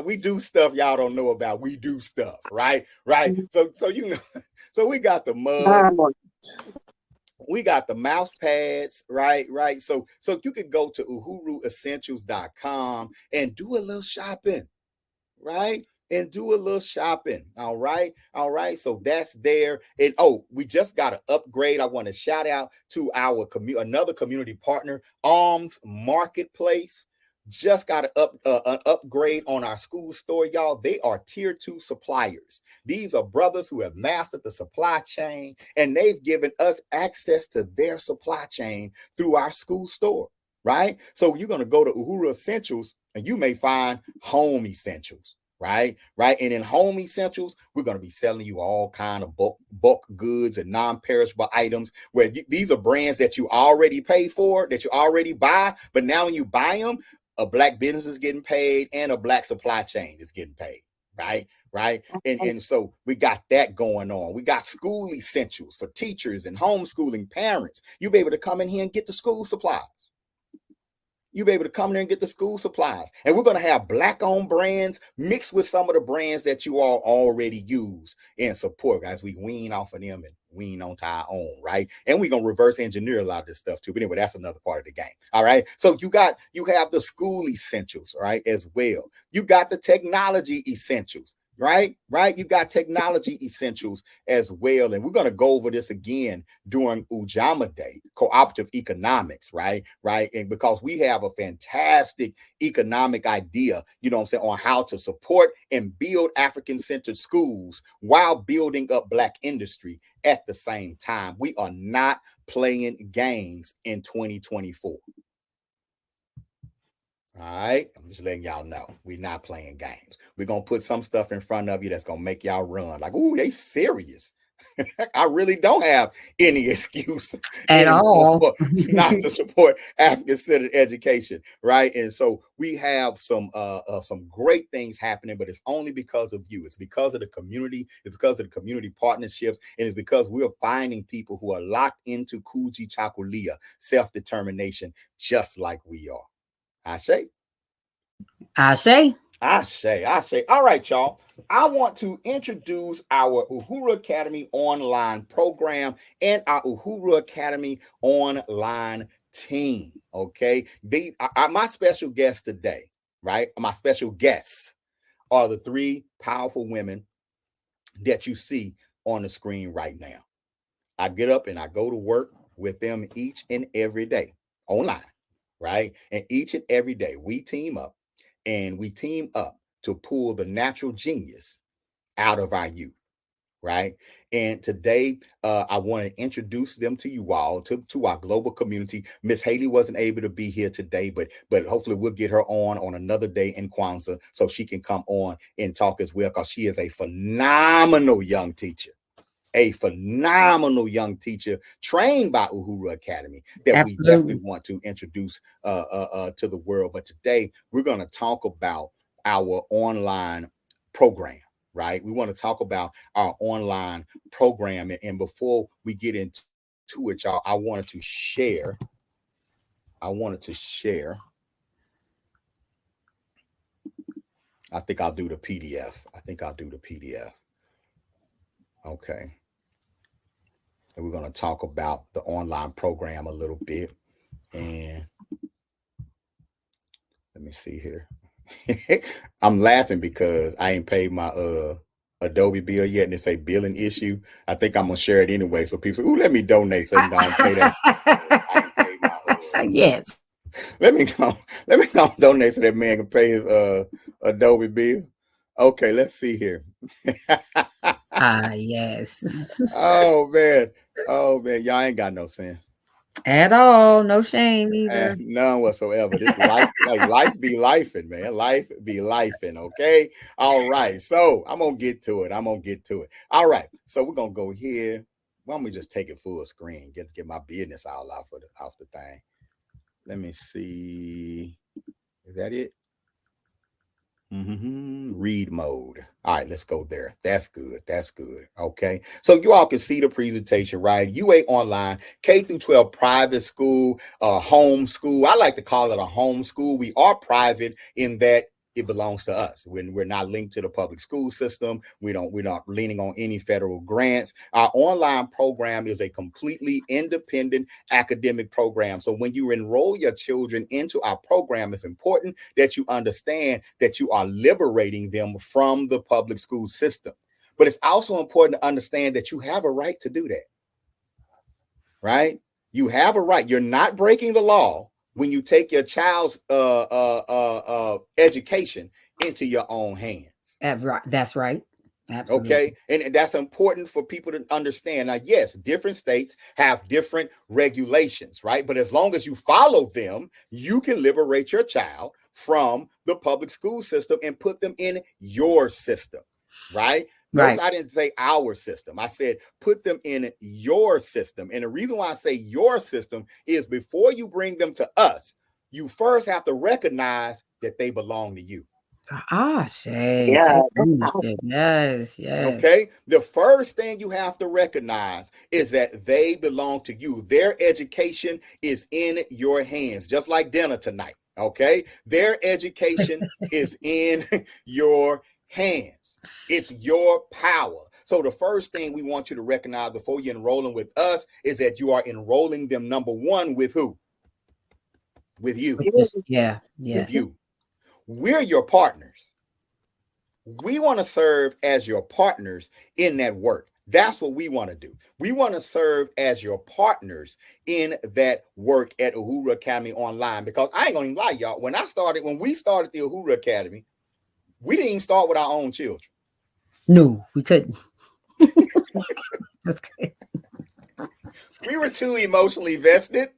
We do stuff y'all don't know about. We do stuff, right? So so we got the mug. We got the mouse pads, right? So you could go to uhuruessentials.com and do a little shopping, right? And do a little shopping. All right. So that's there. And we just got an upgrade. I want to shout out to our another community partner, Arms Marketplace. Just got an upgrade on our school store, y'all. They are tier 2 suppliers. These are brothers who have mastered the supply chain, and they've given us access to their supply chain through our school store, right? So you're going to go to Uhuru Essentials, and you may find home essentials, right? And in home essentials, we're going to be selling you all kind of bulk goods and non-perishable items where these are brands that you already pay for, that you already buy, but now when you buy them, a Black business is getting paid and a Black supply chain is getting paid, right? And so we got that going on. We got school essentials for teachers and homeschooling parents. You'll be able to come in here and get the school supplies. You'll be able to come in there and get the school supplies. And we're going to have Black-owned brands mixed with some of the brands that you all already use and support as we wean off of them and wean onto our own, right? And we're going to reverse engineer a lot of this stuff too. But anyway, that's another part of the game. All right. So you have the school essentials, right, as well. You got the technology essentials. Right. You got technology essentials as well. And we're going to go over this again during Ujamaa Day, cooperative economics, right? And because we have a fantastic economic idea, on how to support and build African-centered schools while building up Black industry at the same time. We are not playing games in 2024. All right, I'm just letting y'all know we're not playing games. We're going to put some stuff in front of you that's going to make y'all run like, ooh, they serious. I really don't have any excuse at all not to support African-centered education, right? And so we have some great things happening, but it's only because of you. It's because of the community. It's because of the community partnerships, and it's because we're finding people who are locked into Kuji Chakulia, self-determination, just like we are. I say. All right, y'all. I want to introduce our Uhuru Academy online program and our Uhuru Academy online team. Okay. My special guests today, right? My special guests are the 3 powerful women that you see on the screen right now. I get up and I go to work with them each and every day online. Right. And each and every day we team up to pull the natural genius out of our youth. Right. And today I want to introduce them to you all, to our global community. Miss Haley wasn't able to be here today, but hopefully we'll get her on another day in Kwanzaa so she can come on and talk as well, because she is a phenomenal young teacher. A phenomenal young teacher trained by Uhuru Academy that Absolutely. We definitely want to introduce to the world. But today we're going to talk about our online program, right? We want to talk about our online program. And before we get into it, y'all, I wanted to share. I think I'll do the PDF. Okay. And we're going to talk about the online program a little bit. And let me see here. I'm laughing because I ain't paid my Adobe bill yet, and it's a billing issue. I think I'm going to share it anyway. So people say, ooh, let me donate so you don't pay that. I ain't paid my yes. Let me go donate so that man can pay his Adobe bill. Okay, let's see here. Yes. Oh man, y'all ain't got no sense. At all. No shame either. None whatsoever. This life, like life be lifing, man. Life be lifing. Okay. All right. So I'm gonna get to it. All right. So we're gonna go here. Why don't we just take it full screen? Get my business all off the thing. Let me see. Is that it? Read mode. All right, let's go there. That's good. Okay. So you all can see the presentation, right? UA Online, K through 12 private school, home school. I like to call it a home school. We are private in that it belongs to us. When we're not linked to the public school system, we're not leaning on any federal grants. Our online program is a completely independent academic program. So when you enroll your children into our program, it's important that you understand that you are liberating them from the public school system. But it's also important to understand that you have a right to do that. Right? You have a right. You're not breaking the law when you take your child's education into your own hands. That's right. Absolutely. Okay. And that's important for people to understand. Now, yes, different states have different regulations, right? But as long as you follow them, you can liberate your child from the public school system and put them in your system, right? Notice I didn't say our system. I said put them in your system. And the reason why I say your system is before you bring them to us, you first have to recognize that they belong to you. Shay. Yeah. Yes. Okay. The first thing you have to recognize is that they belong to you. Their education is in your hands, just like dinner tonight. Okay. Their education is in your hands. It's your power. So the first thing we want you to recognize before you enroll them with us is that you are enrolling them, number one, with who? With you. With you. We're your partners. We want to serve as your partners in that work. That's what we want to do. We want to serve as your partners in that work at Uhuru Academy Online, because I ain't gonna lie, y'all. When we started the Uhuru Academy, we didn't even start with our own children. No, we couldn't. We were too emotionally vested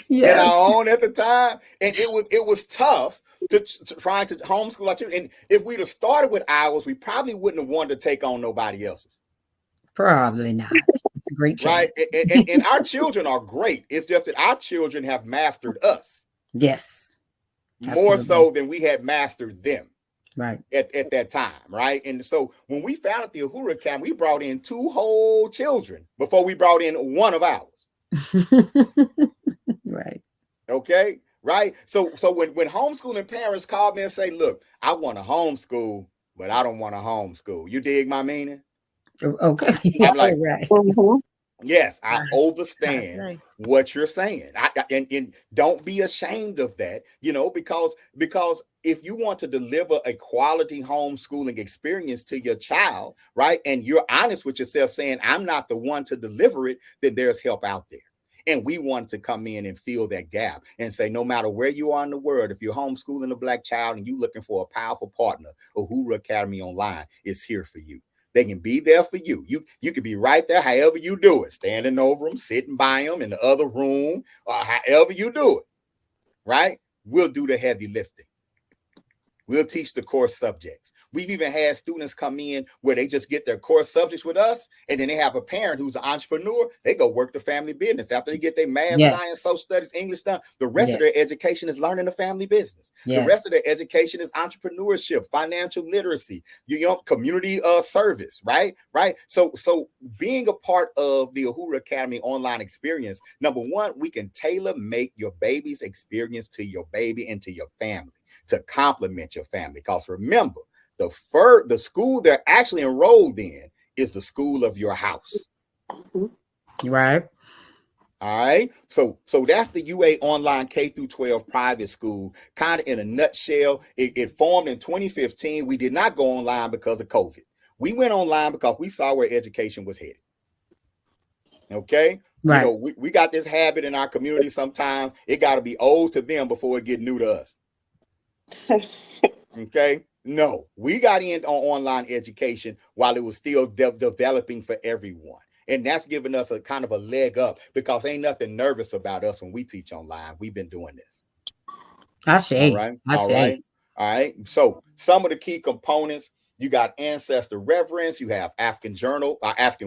in our own at the time, and it was tough to trying to homeschool our children. And if we'd have started with ours, we probably wouldn't have wanted to take on nobody else's. Probably not. It's a great change. Right, and our children are great. It's just that our children have mastered us. Yes, more so than we had mastered them. Right. At that time, right? And so when we founded the Uhuru Academy, we brought in 2 whole children before we brought in one of ours. Right. Okay. Right. So when homeschooling parents call me and say, look, I want to homeschool, but I don't want to homeschool. You dig my meaning? Okay. I'm like, right. Yes, I understand what you're saying. And don't be ashamed of that, because if you want to deliver a quality homeschooling experience to your child, right, and you're honest with yourself saying, I'm not the one to deliver it, then there's help out there. And we want to come in and fill that gap and say, no matter where you are in the world, if you're homeschooling a Black child and you're looking for a powerful partner, Uhuru Academy Online is here for you. They can be there for you. You can be right there, however you do it, standing over them, sitting by them in the other room, or however you do it, right? We'll do the heavy lifting. We'll teach the core subjects. We've even had students come in where they just get their core subjects with us, and then they have a parent who's an entrepreneur. They go work the family business. After they get their math, science, social studies, English done, the rest of their education is learning the family business. The rest of their education is entrepreneurship, financial literacy, community service, right? So being a part of the Uhuru Academy online experience, number one, we can tailor make your baby's experience to your baby and to your family to complement your family. Because remember, the school they're actually enrolled in is the school of your house. Right. All right. So that's the UA Online K through 12 private school, kind of in a nutshell. It formed in 2015. We did not go online because of COVID. We went online because we saw where education was headed. Okay. Right. We got this habit in our community. Sometimes it got to be old to them before it get new to us. Okay. No, we got in on online education while it was still developing for everyone. And that's giving us a kind of a leg up, because ain't nothing nervous about us when we teach online. We've been doing this. All right. All right. All right. So some of the key components, you got ancestor reverence, you have African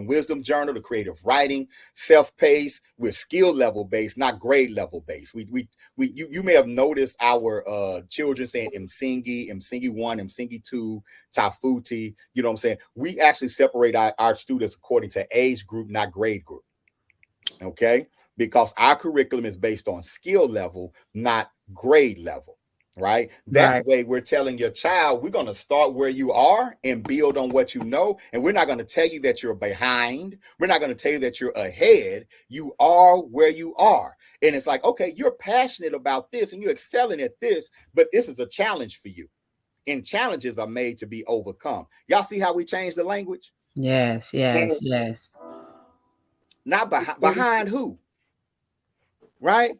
wisdom journal, the creative writing, self-paced, with skill level based, not grade level based. You may have noticed our children saying Msingi 1, Msingi 2, Tafuti. You know what I'm saying? We actually separate our students according to age group, not grade group. Okay, because our curriculum is based on skill level, not grade level. Right. That way, we're telling your child, we're going to start where you are and build on what you know. And we're not going to tell you that you're behind. We're not going to tell you that you're ahead. You are where you are. And it's like, okay, you're passionate about this and you're excelling at this, but this is a challenge for you. And challenges are made to be overcome. Y'all see how we change the language? Yes. Not behind who? Right?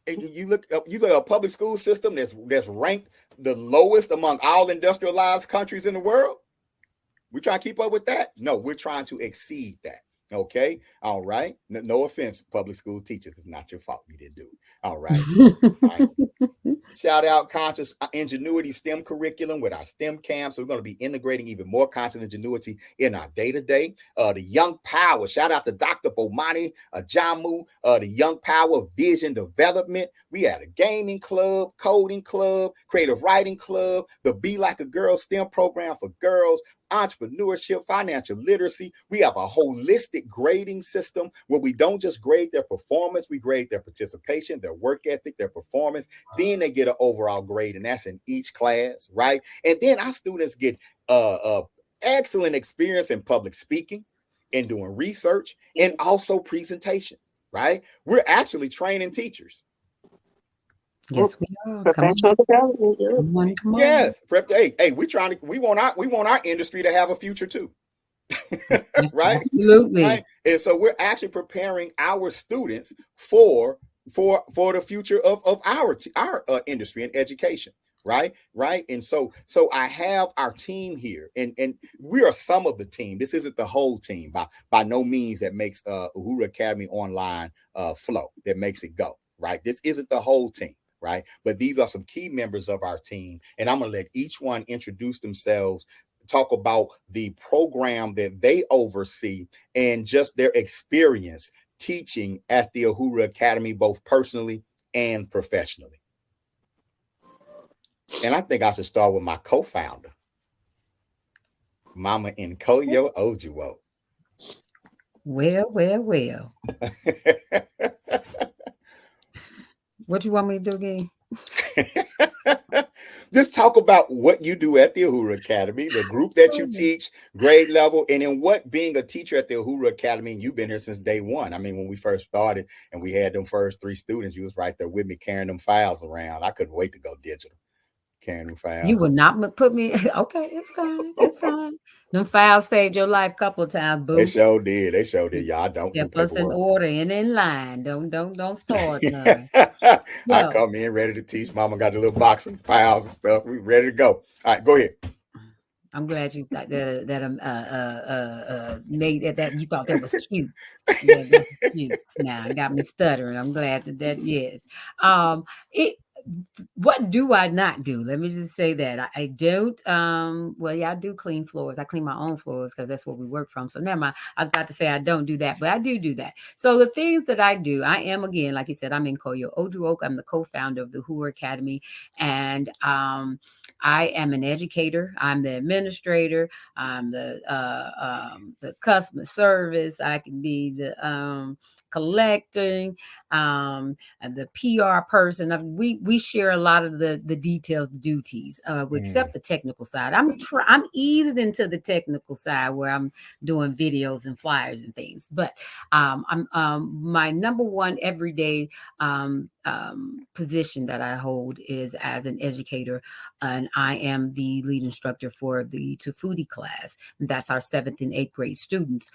You look at a public school system that's ranked the lowest among all industrialized countries in the world. We trying to keep up with that? No, we're trying to exceed that. Okay. All right. No offense, public school teachers. It's not your fault. You didn't do it. All right. All right. Shout out conscious ingenuity STEM curriculum with our STEM camps. So we're going to be integrating even more conscious ingenuity in our day-to-day. The Young Power. Shout out to Dr. Bomani Ajamu. The Young Power Vision Development. We had a gaming club, coding club, creative writing club, the Be Like a Girl STEM program for girls, entrepreneurship, financial literacy. We have a holistic grading system where we don't just grade their performance, we grade their participation, their work ethic, their performance. Then they get an overall grade, and that's in each class, right? And then our students get excellent experience in public speaking and doing research and also presentations, right? We're actually training teachers. Yes, we are. Professional development. Come on. Yes. Hey, we want our industry to have a future too. Right? Absolutely. Right? And so we're actually preparing our students for the future of our industry and education. Right. And so I have our team here, and we are some of the team. This isn't the whole team by no means that makes Uhuru Academy Online flow, that makes it go. Right. This isn't the whole team. Right. But these are some key members of our team. And I'm going to let each one introduce themselves, talk about the program that they oversee and just their experience teaching at the Uhuru Academy, both personally and professionally. And I think I should start with my co-founder, Mama Nkoyo Ojuwo. Well. What you want me to do again? Just talk about what you do at the Uhuru Academy, the group that you teach, grade level, and then what being a teacher at the Uhuru Academy, and you've been here since day one. I mean, when we first started and we had them first 3 students, you was right there with me carrying them files around. I couldn't wait to go digital. Carrying them files. You would not put me. Okay, it's fine. It's fine. Them files saved your life a couple of times, boo. They sure did. Y'all don't Step do us in order and in line. Don't start none. I come in ready to teach. Mama got the little box of files and stuff. We ready to go. All right, go ahead. I'm glad you thought that made that you thought that was cute. That was cute. Now got me stuttering. I'm glad that yes. What do I not do? Let me just say that I don't. I do clean floors. I clean my own floors because that's what we work from. So never mind. I was about to say I don't do that, but I do that. So the things that I do, I am, again, like you said, I'm Nkoyo Ojuwo. I'm the co-founder of the Uhuru Academy, and I am an educator. I'm the administrator. I'm the customer service. I can be the collecting, and the PR person. We share a lot of the details, duties, except the technical side. I'm eased into the technical side where I'm doing videos and flyers and things. But I'm my number one everyday position that I hold is as an educator, and I am the lead instructor for the Tafudi class. That's our 7th and 8th grade students.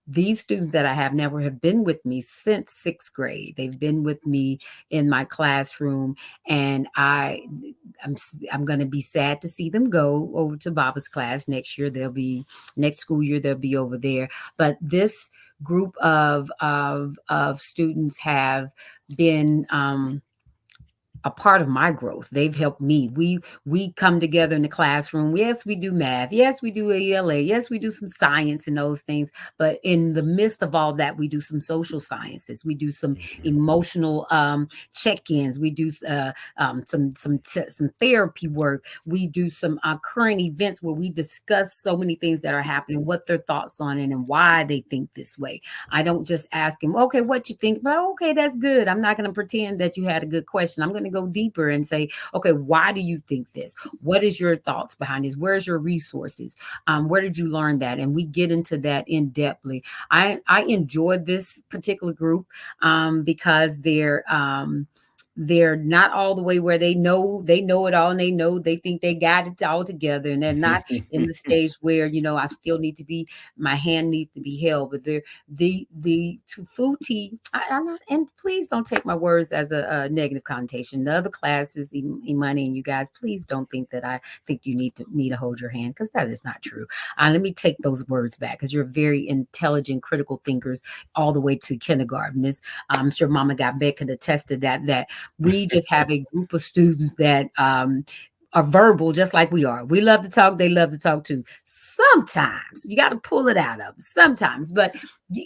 these students that I have never have been with me since 6th grade. They've been with me in my classroom, and I'm going to be sad to see them go over to Baba's class next year. Next school year they'll be over there. But this group of students have been a part of my growth. They've helped me. We come together in the classroom. Yes, we do math. Yes, we do ELA. Yes, we do some science and those things. But in the midst of all that, we do some social sciences. We do some emotional check-ins. We do some therapy work. We do some current events where we discuss so many things that are happening, what their thoughts on it, and why they think this way. I don't just ask them, okay, what you think? But okay, that's good. I'm not going to pretend that you had a good question. I'm going to go deeper and say, okay, why do you think this? What is your thoughts behind this? Where's your resources? Where did you learn that? And we get into that in depthly. I enjoyed this particular group because they're not all the way where they know it all, and they think they got it all together, and they're not in the stage where, I still need to be, my hand needs to be held. But they're the Tufuti. I'm not, and please don't take my words as a negative connotation. The other classes, Imani and you guys, please don't think that I think you need me to hold your hand, because that is not true. Let me take those words back, because you're very intelligent, critical thinkers all the way to kindergarten. I'm sure Mama got back and attested that we just have a group of students that are verbal, just like we are. We love to talk. They love to talk too. Sometimes you got to pull it out of them sometimes. But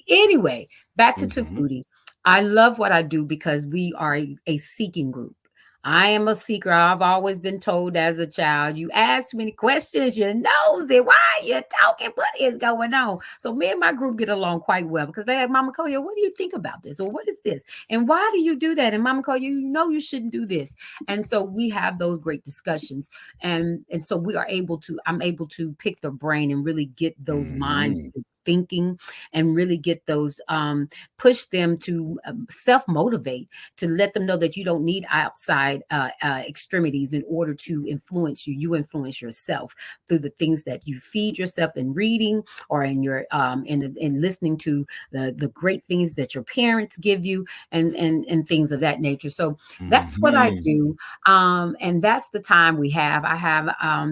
anyway, back to Tufuti. I love what I do because we are a seeking group. I am a seeker. I've always been told as a child, you ask too many questions, you nosy. Why are you talking? What is going on? So me and my group get along quite well, because they have, Mama Koya, what do you think about this? Or what is this? And why do you do that? And Mama Koya, you shouldn't do this. And so we have those great discussions. And so I'm able to pick their brain and really get those minds thinking, and really get those, push them to self-motivate, to let them know that you don't need outside extremities in order to influence you. You influence yourself through the things that you feed yourself in reading, or in your in listening to the great things that your parents give you, and things of that nature. So that's what I do. And that's the time we have. I have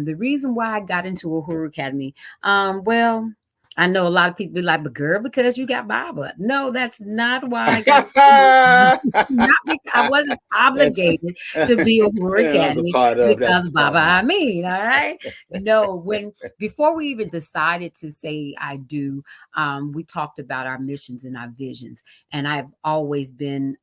the reason why I got into Uhuru Academy. Well, I know a lot of people be like, but girl, because you got Baba. No, that's not why I got not because I wasn't obligated to be a Uhuru Academy because Baba Amin. All right. No, before we even decided to say I do, we talked about our missions and our visions. And I've always been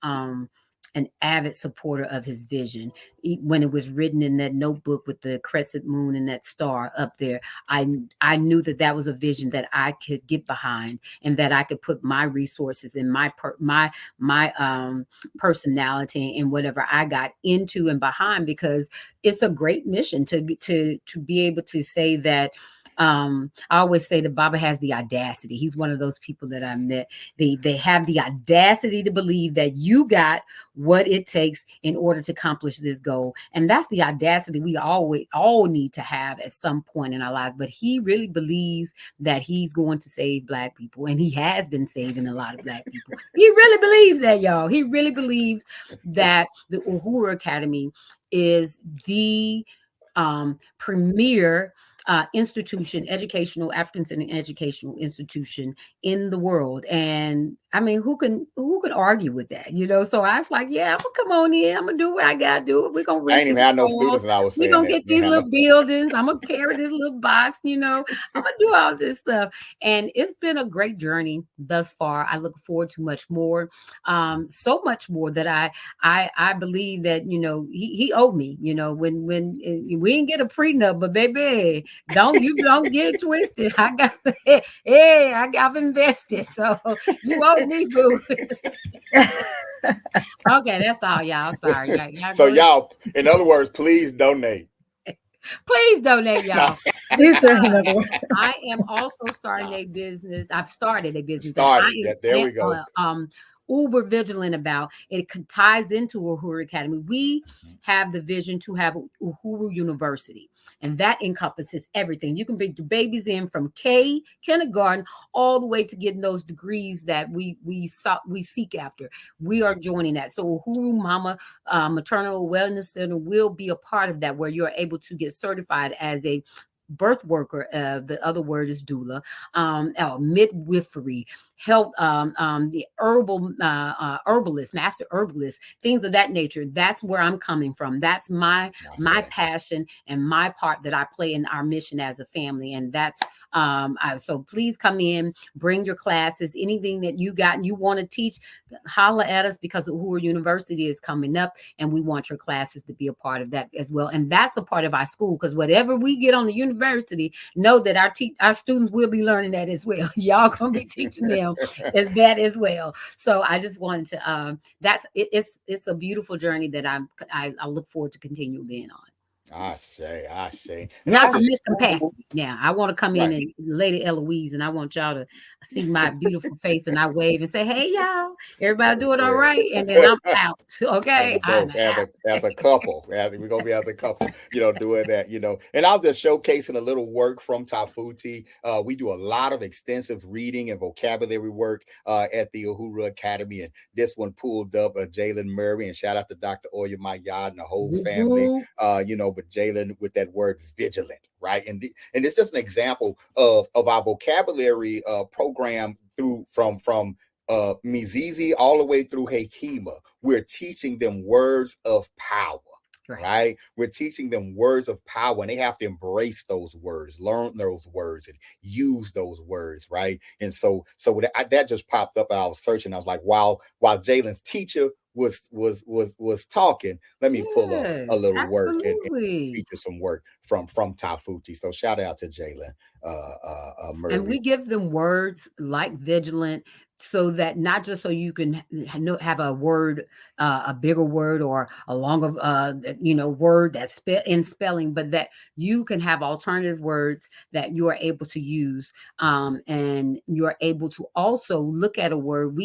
an avid supporter of his vision. When it was written in that notebook with the crescent moon and that star up there, I knew that was a vision that I could get behind, and that I could put my resources and my personality and whatever I got into and behind, because it's a great mission to be able to say that. I always say that Baba has the audacity. He's one of those people that I met. They have the audacity to believe that you got what it takes in order to accomplish this goal. And that's the audacity we all need to have at some point in our lives. But he really believes that he's going to save Black people. And he has been saving a lot of Black people. He really believes that, y'all. He really believes that the Uhuru Academy is the premier educational African-centered educational institution in the world. And I mean, who can argue with that? So I was like, yeah, I'm gonna come on in. I'm gonna do what I gotta do. We're gonna I ain't even had no students, and I was saying we're gonna get these little buildings. I'm gonna carry this little box. I'm gonna do all this stuff. And it's been a great journey thus far. I look forward to much more, so much more that I believe that he owed me. When we didn't get a prenup, but baby, don't get it twisted. I've invested, so you owe me, boo. Okay, that's all, y'all. Sorry. So y'all, in other words, please donate. Please donate, y'all. I am also starting a business. I've started a business. There we go. uber vigilant about. It ties into Uhuru Academy. We have the vision to have Uhuru University, and that encompasses everything. You can bring the babies in from kindergarten all the way to getting those degrees that we seek after. We are joining that. So Uhuru Mama Maternal Wellness Center will be a part of that, where you're able to get certified as a birth worker. The other word is doula, midwifery, health, the herbalist, master herbalist, things of that nature. That's where I'm coming from. That's my passion and my part that I play in our mission as a family. And that's so please come in, bring your classes, anything that you got and you want to teach, holla at us, because Uhuru University is coming up and we want your classes to be a part of that as well. And that's a part of our school, because whatever we get on the university, know that our students will be learning that as well. Y'all gonna be teaching them as that as well. So I just wanted to it's a beautiful journey that I look forward to continue being on. I say. Not to miss capacity. Now, I want to come in and Lady Eloise, and I want y'all to see my beautiful face, and I wave and say, "Hey, y'all, everybody doing all right?" And then I'm out. Okay, as a couple, we're gonna be as a couple, doing that, And I'm just showcasing a little work from Tafuti. We do a lot of extensive reading and vocabulary work at the Uhuru Academy, and this one pulled up Jalen Murray, and shout out to Dr. Oya Mayad and the whole family. But Jalen with that word vigilant, right? And it's just an example of our vocabulary program from Mizizi all the way through Hekima. We're teaching them words of power. Right. We're teaching them words of power, and they have to embrace those words, learn those words, and use those words. Right. And so that just popped up. I was searching. I was like, while Jalen's teacher was talking, let me pull up a little work and feature some work from Tafuti. So shout out to Jalen Murray. And we give them words like vigilant, so that not just so you can have a word, a bigger word or a longer, word that's in spelling, but that you can have alternative words that you are able to use, and you're able to also look at a word.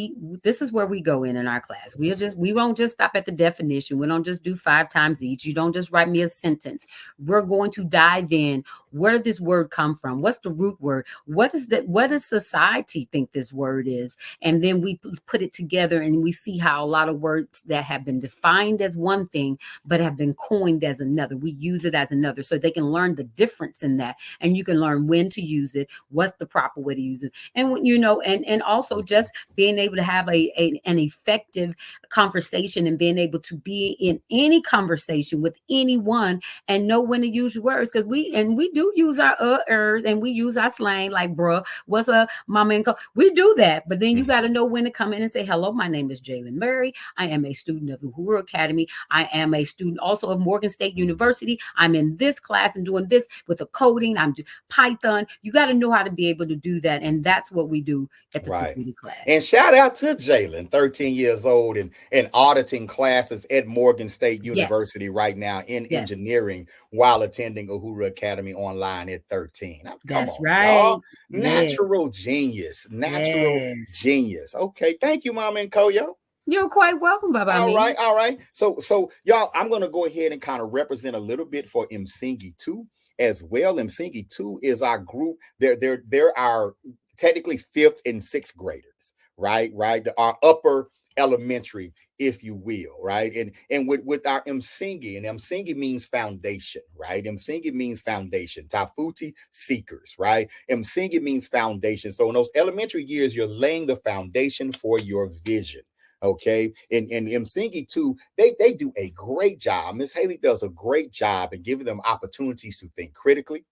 This is where we go in our class. We won't just stop at the definition. We don't just do 5 times each. You don't just write me a sentence. We're going to dive in. Where did this word come from? What's the root word? What does society think this word is? And then we put it together and we see how a lot of words that have been defined as one thing, but have been coined as another, we use it as another, so they can learn the difference in that. And you can learn when to use it, what's the proper way to use it. And and also just being able to have an effective conversation, and being able to be in any conversation with anyone and know when to use words. Because we do use our and we use our slang, like bruh, what's up, mama and we do that. But then you got to know when to come in and say, hello, my name is Jalen Murray. I am a student of Uhuru Academy. I am a student also of Morgan State University. I'm in this class and doing this with the coding. I'm doing Python. You got to know how to be able to do that. And that's what we do at the Tafuti class. And shout out to Jalen, 13 years old and auditing classes at Morgan State University right now in engineering while attending Uhuru Academy online at 13. That's right. Y'all. Natural genius. Genius. Okay. Thank you, Mama and Koyo. You're quite welcome, Baba. All right. So y'all, I'm going to go ahead and kind of represent a little bit for Msingi 2 as well. Msingi 2 is our group. They're our technically 5th and 6th graders, right? Our upper elementary, if you will, right? And with our Msingi, and Msingi means foundation, right? Msingi means foundation. Tafuti, seekers, right? Msingi means foundation. So in those elementary years, you're laying the foundation for your vision. Okay. And Msingi too, they do a great job. Miss Haley does a great job in giving them opportunities to think critically,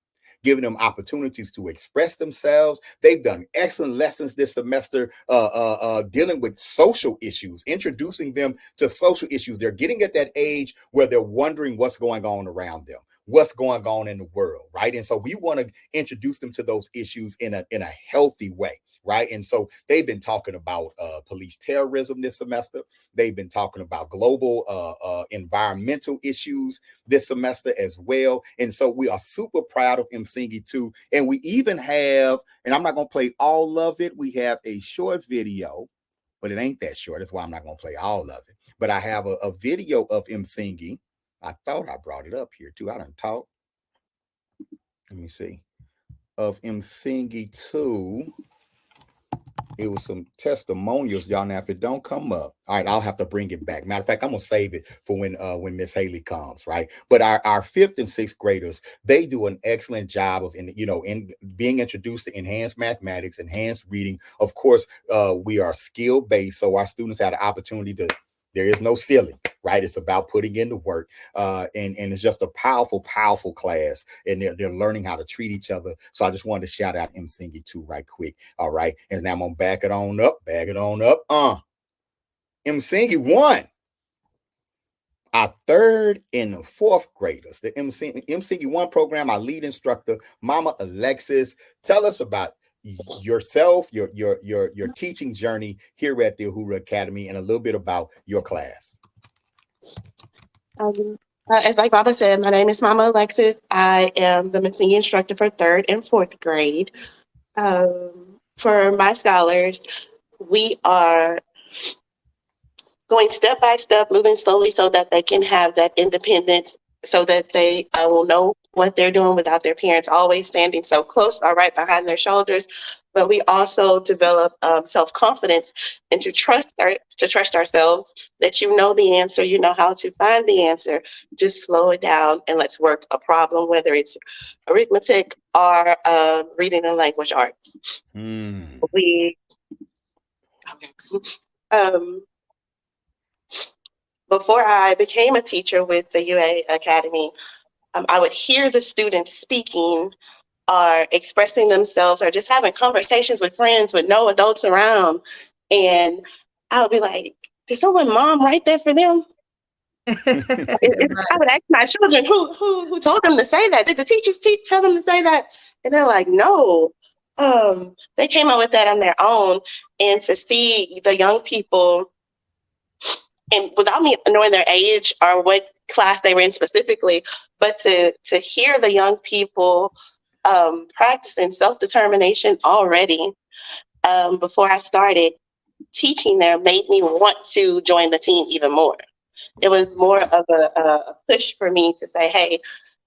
giving them opportunities to express themselves. They've done excellent lessons this semester dealing with social issues, introducing them to social issues. They're getting at that age where they're wondering what's going on around them, what's going on in the world, right? And so we want to introduce them to those issues in a healthy way. Right. And so they've been talking about police terrorism this semester. They've been talking about global environmental issues this semester as well. And so we are super proud of Msingi too. And we even have, and I'm not going to play all of it, we have a short video but it ain't that short. That's why I'm not going to play all of it. But I have a video of Msingi. I thought I brought it up here too. I didn't talk. Let me see. Of Msingi 2. It was some testimonials, y'all. Now, if it don't come up, all right, I'll have to bring it back. Matter of fact, I'm gonna save it for when Miss Haley comes, right? But our fifth and sixth graders, they do an excellent job of in being introduced to enhanced mathematics, enhanced reading. Of course, we are skill based, so our students have the opportunity to. There is no ceiling, right? It's about putting in the work, and it's just a powerful, powerful class, and they're learning how to treat each other. So I just wanted to shout out Msingi too, right quick. All right, and now I'm gonna back it on up. Msingi 1, our third and fourth graders, the Msingi 1 program. Our lead instructor, Mama Alexis, tell us about yourself, your teaching journey here at the Uhuru Academy, and a little bit about your class. As like Baba said, my name is Mama Alexis. I am the Msingi instructor for 3rd and 4th grade. For my scholars, we are going step by step, moving slowly so that they can have that independence, so that they will know what they're doing without their parents always standing so close or right behind their shoulders. But we also develop self-confidence and to trust ourselves, that you know the answer, you know how to find the answer. Just slow it down and let's work a problem, whether it's arithmetic or reading and language arts. Before I became a teacher with the UA Academy, I would hear the students speaking or expressing themselves or just having conversations with friends with no adults around. And I would be like, did someone mom write that for them? I would ask my children, who told them to say that? Did the teachers tell them to say that? And they're like, no. They came up with that on their own. And to see the young people, and without me knowing their age or what class they were in specifically, but to hear the young people practicing self-determination already before I started teaching there made me want to join the team even more. It was more of a push for me to say, hey,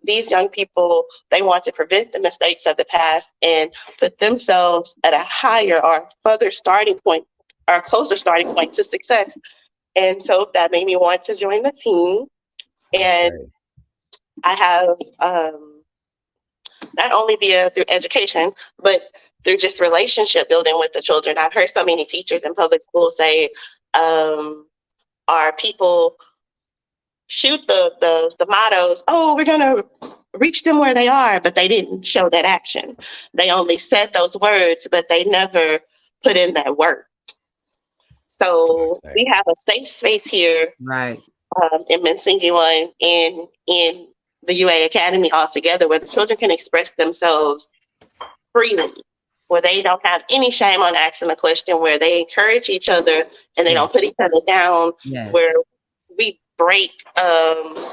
these young people, they want to prevent the mistakes of the past and put themselves at a higher or further starting point or closer starting point to success. And so that made me want to join the team. And I have not only through education, but through just relationship building with the children. I've heard so many teachers in public schools say, our people shoot the mottos, oh, we're going to reach them where they are, but they didn't show that action. They only said those words, but they never put in that work. So we have a safe space here, right, in Msingi 1 and in the UA Academy altogether, where the children can express themselves freely, where they don't have any shame on asking a question, where they encourage each other and they don't put each other down, where we break the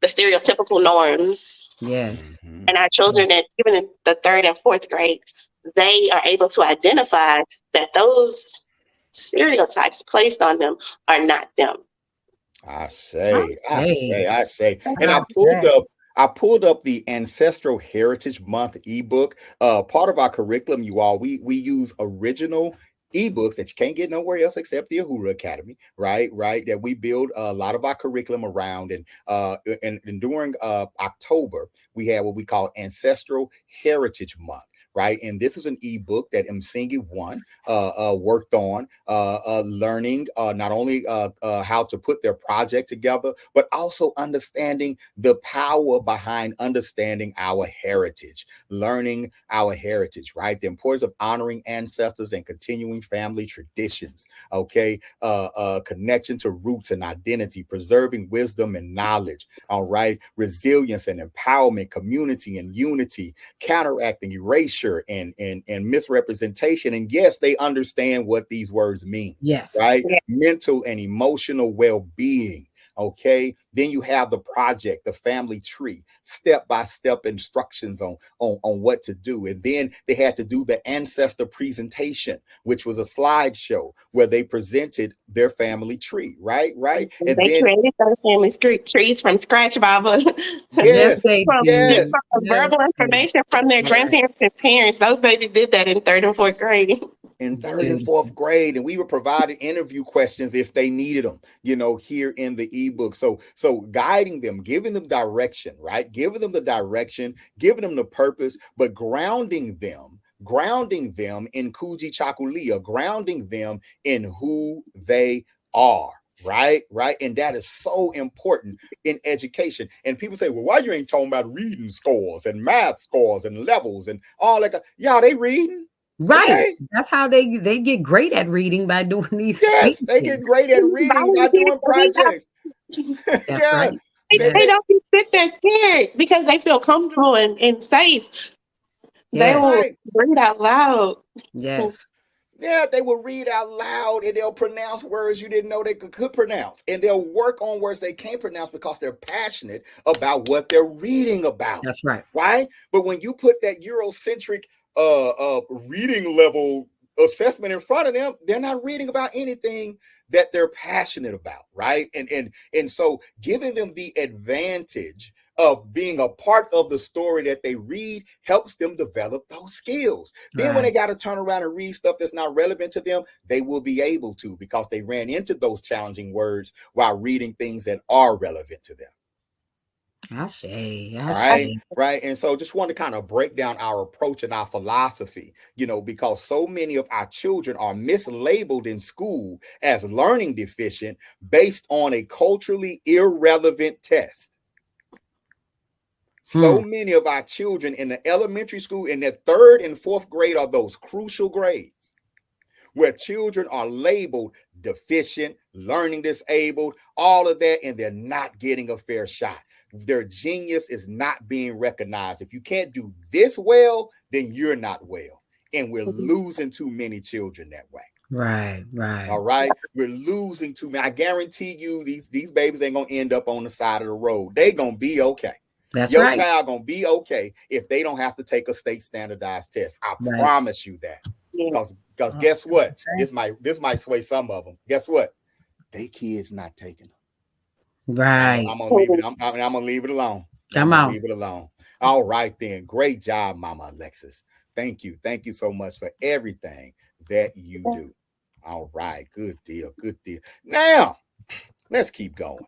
stereotypical norms. And our children, even in the 3rd and 4th grade, they are able to identify that those stereotypes placed on them are not them. I say. And I pulled up the Ancestral Heritage Month ebook. Part of our curriculum, you all, we use original ebooks that you can't get nowhere else except the Uhuru Academy, right? That we build a lot of our curriculum around. And during October, we have what we call Ancestral Heritage Month. Right. And this is an ebook that Msingi 1 worked on, learning not only how to put their project together, but also understanding the power behind understanding our heritage, learning our heritage, right? The importance of honoring ancestors and continuing family traditions. OK, connection to roots and identity, preserving wisdom and knowledge. All right. Resilience and empowerment, community and unity, counteracting erasure and misrepresentation. And yes, they understand what these words mean. Yes. Right. Mental and emotional well-being. Okay. Then you have the project, the family tree, step-by-step instructions on what to do. And then they had to do the ancestor presentation, which was a slideshow where they presented their family tree, right? And They then created those family trees from scratch, Baba. yes, Just yes. from verbal information from their grandparents and parents. Those babies did that in 3rd and 4th grade. In 3rd and 4th grade, and we were providing interview questions if they needed them, here in the ebook. So guiding them, giving them direction, right? Giving them the direction, giving them the purpose, but grounding them in Kuji Chakulia, grounding them in who they are. Right. And that is so important in education. And people say, well, why you ain't talking about reading scores and math scores and levels and all that? Yeah, they reading. Right. Okay. That's how they get great at reading, by doing these. Yes, they get great at reading by doing projects. That's right. They don't sit there scared because they feel comfortable and safe. They will read out loud. Yes. Yeah, they will read out loud and they'll pronounce words you didn't know they could pronounce. And they'll work on words they can't pronounce because they're passionate about what they're reading about. That's right. Right? But when you put that Eurocentric reading level assessment in front of them, they're not reading about anything that they're passionate about, right? And so giving them the advantage of being a part of the story that they read helps them develop those skills. Then when they got to turn around and read stuff that's not relevant to them, they will be able to, because they ran into those challenging words while reading things that are relevant to them. Right. And so just want to kind of break down our approach and our philosophy, because so many of our children are mislabeled in school as learning deficient based on a culturally irrelevant test. So many of our children in the elementary school in their 3rd and 4th grade are those crucial grades where children are labeled deficient, learning disabled, all of that, and they're not getting a fair shot. Their genius is not being recognized. If you can't do this well, then you're not well. And we're losing too many children that way. Right. All right. We're losing too many. I guarantee you these babies ain't going to end up on the side of the road. They're going to be okay. Your child going to be okay if they don't have to take a state standardized test. I promise you that. Because guess what? This might sway some of them. Guess what? They kids not taking them. Right. I'm gonna leave it. I'm gonna leave it alone. Leave it alone. All right then. Great job, Mama Alexis. Thank you. Thank you so much for everything that you do. All right. Good deal. Now, let's keep going.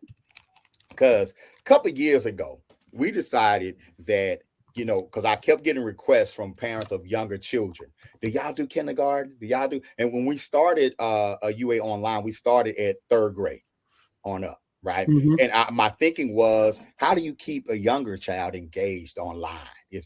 Because a couple of years ago, we decided that, because I kept getting requests from parents of younger children. Do y'all do kindergarten? Do y'all do? And when we started a UA Online, we started at 3rd grade on up. Right. And my thinking was, how do you keep a younger child engaged online? If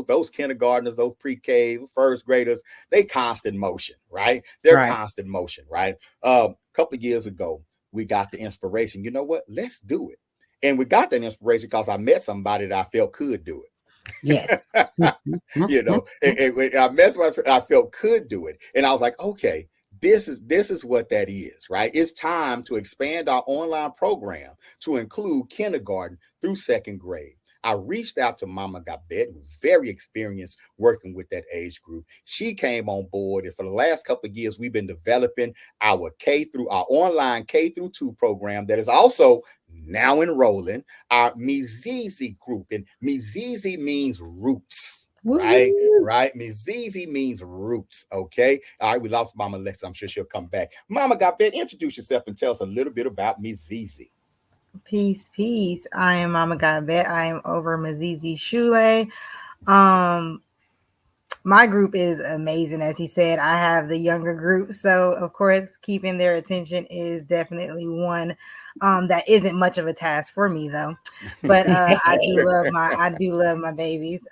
those kindergartners, those pre-K, 1st graders, they constant motion, right? They're constant motion, right? A couple of years ago, we got the inspiration. You know what? Let's do it. And we got that inspiration because I met somebody that I felt could do it. Yes. And I met somebody I felt could do it. And I was like, okay, this is what that is, right? It's time to expand our online program to include kindergarten through 2nd grade. I reached out to Mama Gabet, who's very experienced working with that age group. She came on board, and for the last couple of years, we've been developing our online K through 2 program that is also now enrolling our Mizizi group. And Mizizi means roots. Right. Mizizi means roots. Okay. All right. We lost Mama Alexa. I'm sure she'll come back. Mama Gabet, introduce yourself and tell us a little bit about Mizizi. Peace. I am Mama Gabet. I am over Mizizi Shule. My group is amazing. As he said, I have the younger group. So of course, keeping their attention is definitely one that isn't much of a task for me though. But I do love my babies.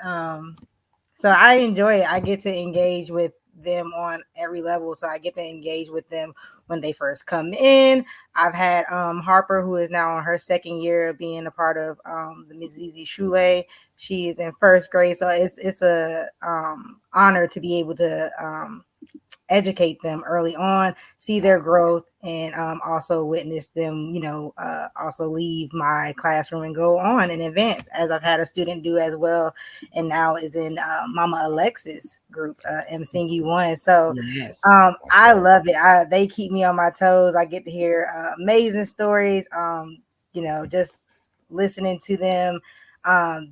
So I enjoy it. I get to engage with them on every level. So I get to engage with them when they first come in. I've had Harper, who is now on her 2nd year of being a part of the Mizizi Shule. She is in 1st grade. So it's a honor to be able to educate them early on, see their growth, and also witness them, also leave my classroom and go on and advance, as I've had a student do as well, and now is in Mama Alexis group, MSingU1. So Yes. I love it. They keep me on my toes. I get to hear amazing stories. Just listening to them.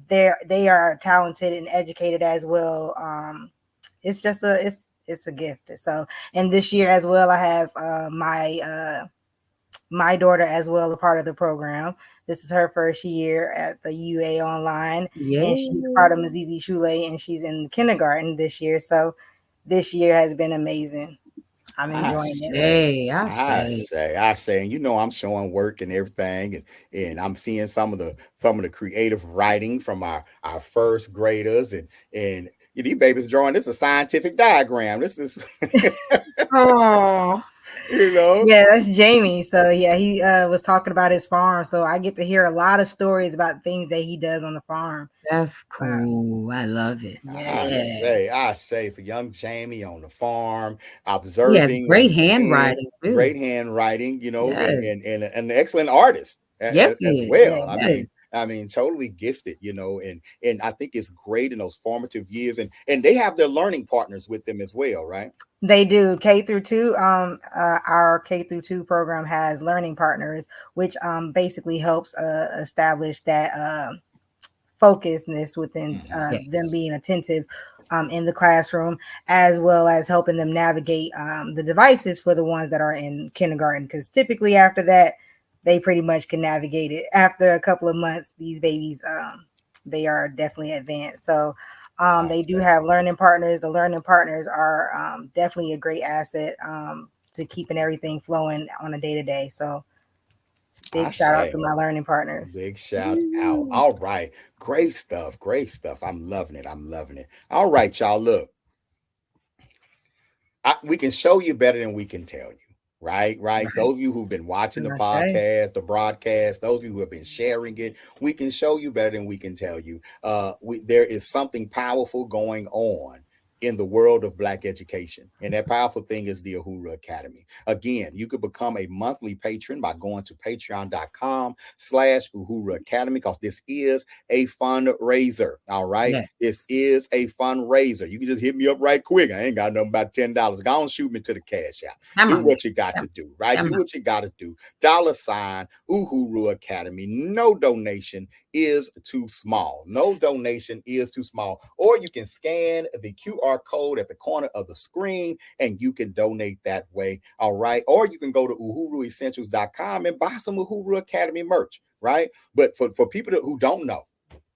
They are talented and educated as well. It's just it's a gift. So, and this year as well, I have my daughter as well, a part of the program. This is her first year at the UA Online, and she's part of Mazizi Shule, and she's in kindergarten this year. So this year has been amazing. I'm enjoying it. I say, and I'm showing work and everything, and I'm seeing some of the creative writing from our first graders, and these babies drawing. This is a scientific diagram. This is Oh, yeah, that's Jamie. So yeah, he was talking about his farm. So I get to hear a lot of stories about things that he does on the farm. That's cool. I love it. I say, it's a young Jamie on the farm, He has observing what great he's seeing. handwriting too. Great handwriting, Yes. and an excellent artist Yes, as he is. well. Yes. I mean, totally gifted, and I think it's great in those formative years, and they have their learning partners with them as well, right? They do K through 2. Our K through 2 program has learning partners, which basically helps establish that focusness within them being attentive in the classroom, as well as helping them navigate the devices for the ones that are in kindergarten. Because typically after that, they pretty much can navigate it. After a couple of months, these babies, they are definitely advanced. So they do have learning partners. The learning partners are definitely a great asset to keeping everything flowing on a day-to-day. So big shout out to my learning partners. Big shout out. All right. Great stuff. Great stuff. I'm loving it. All right, y'all. Look, we can show you better than we can tell you. Right. Those of you who've been watching the podcast, the broadcast, those of you who have been sharing it, we can show you better than we can tell you. There is something powerful going on in the world of Black education. And that powerful thing is the Uhuru Academy. Again, you could become a monthly patron by going to patreon.com/Uhuru Academy, because this is a fundraiser. All right. Yes. This is a fundraiser. You can just hit me up right quick. I ain't got nothing about $10. Go on, shoot me to the cash out. Do what you got to do, right? Do what you got to do. $ Uhuru Academy. No donation is too small. No donation is too small. Or you can scan the QR code at the corner of the screen and you can donate that way. All right. Or you can go to uhuruessentials.com and buy some Uhuru Academy merch. Right. But for people who don't know,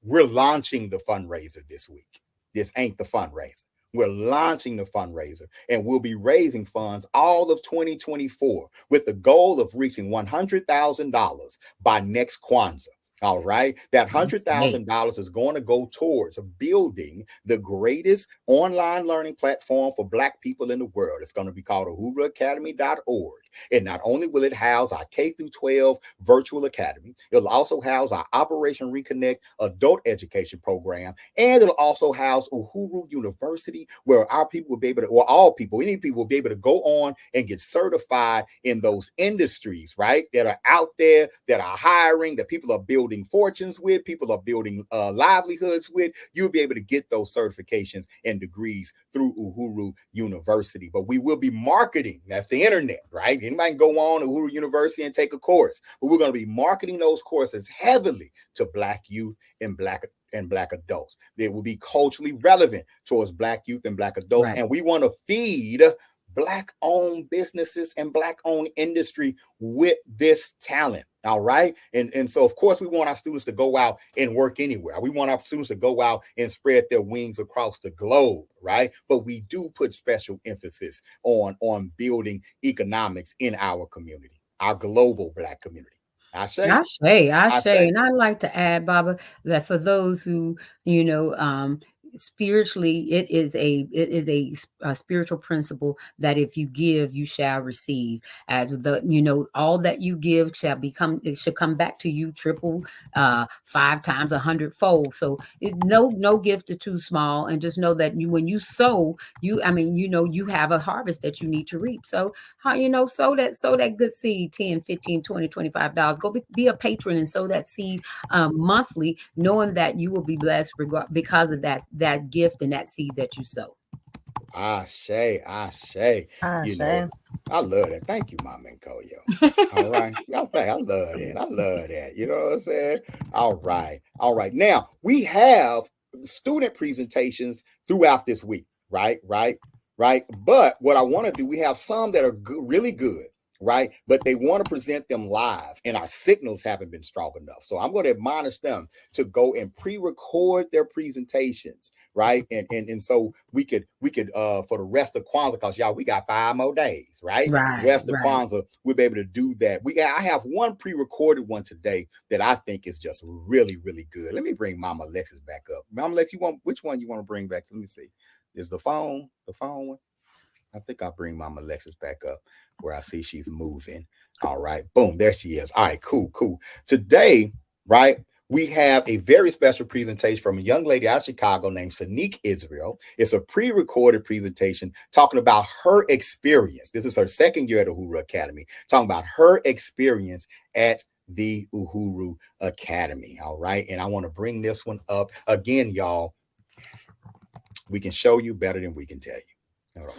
we're launching the fundraiser this week. This ain't the fundraiser. We're launching the fundraiser, and we'll be raising funds all of 2024 with the goal of reaching $100,000 by next Kwanzaa. All right. That $100,000 is going to go towards building the greatest online learning platform for Black people in the world. It's going to be called uhuruacademy.org. And not only will it house our K through 12 virtual academy, it'll also house our Operation Reconnect adult education program. And it'll also house Uhuru University, where our people will be able to, or all people, any people will be able to go on and get certified in those industries, right? That are out there, that are hiring, that people are building fortunes with, people are building livelihoods with. You'll be able to get those certifications and degrees through Uhuru University. But we will be marketing, that's the internet, right? Anybody can go on to Uhuru University and take a course, but we're going to be marketing those courses heavily to Black youth and Black adults. They will be culturally relevant towards Black youth and Black adults. Right. And we want to feed Black-owned businesses and Black-owned industry with this talent. All right. And so, of course, we want our students to go out and work anywhere. We want our students to go out and spread their wings across the globe. Right. But we do put special emphasis on building economics in our community, our global Black community. I say. And I'd like to add, Baba, that for those who, spiritually, it is a spiritual principle that if you give, you shall receive. As all that you give shall become, it should come back to you triple, 5 times, 100-fold. So no gift is too small, and just know that when you sow, you have a harvest that you need to reap. So sow that good seed, 10, 15, 20, $25. Go be a patron and sow that seed monthly, knowing that you will be blessed because of that gift and that seed that you sow. Ashe. I love that. Thank you, Mama and Koyo. All right. Y'all think I love that. I love that. You know what I'm saying? All right. Now we have student presentations throughout this week. Right. But what I want to do, we have some that are good, really good. Right. But they want to present them live, and our signals haven't been strong enough. So I'm going to admonish them to go and pre-record their presentations. Right. And so we could for the rest of Kwanzaa, because y'all, we got 5 more days, right? Rest of Kwanzaa, we'll be able to do that. I have one pre-recorded one today that I think is just really, really good. Let me bring Mama Alexis back up. Mama Alexis, which one you want to bring back? Let me see. Is the phone one? I think I'll bring Mama Alexis back up where I see she's moving. All right. Boom. There she is. All right. Cool. Today, right, we have a very special presentation from a young lady out of Chicago named Sanique Israel. It's a pre-recorded presentation talking about her experience. This is her second year at Uhuru Academy, talking about her experience at the Uhuru Academy. All right. And I want to bring this one up again, y'all. We can show you better than we can tell you. Hold on.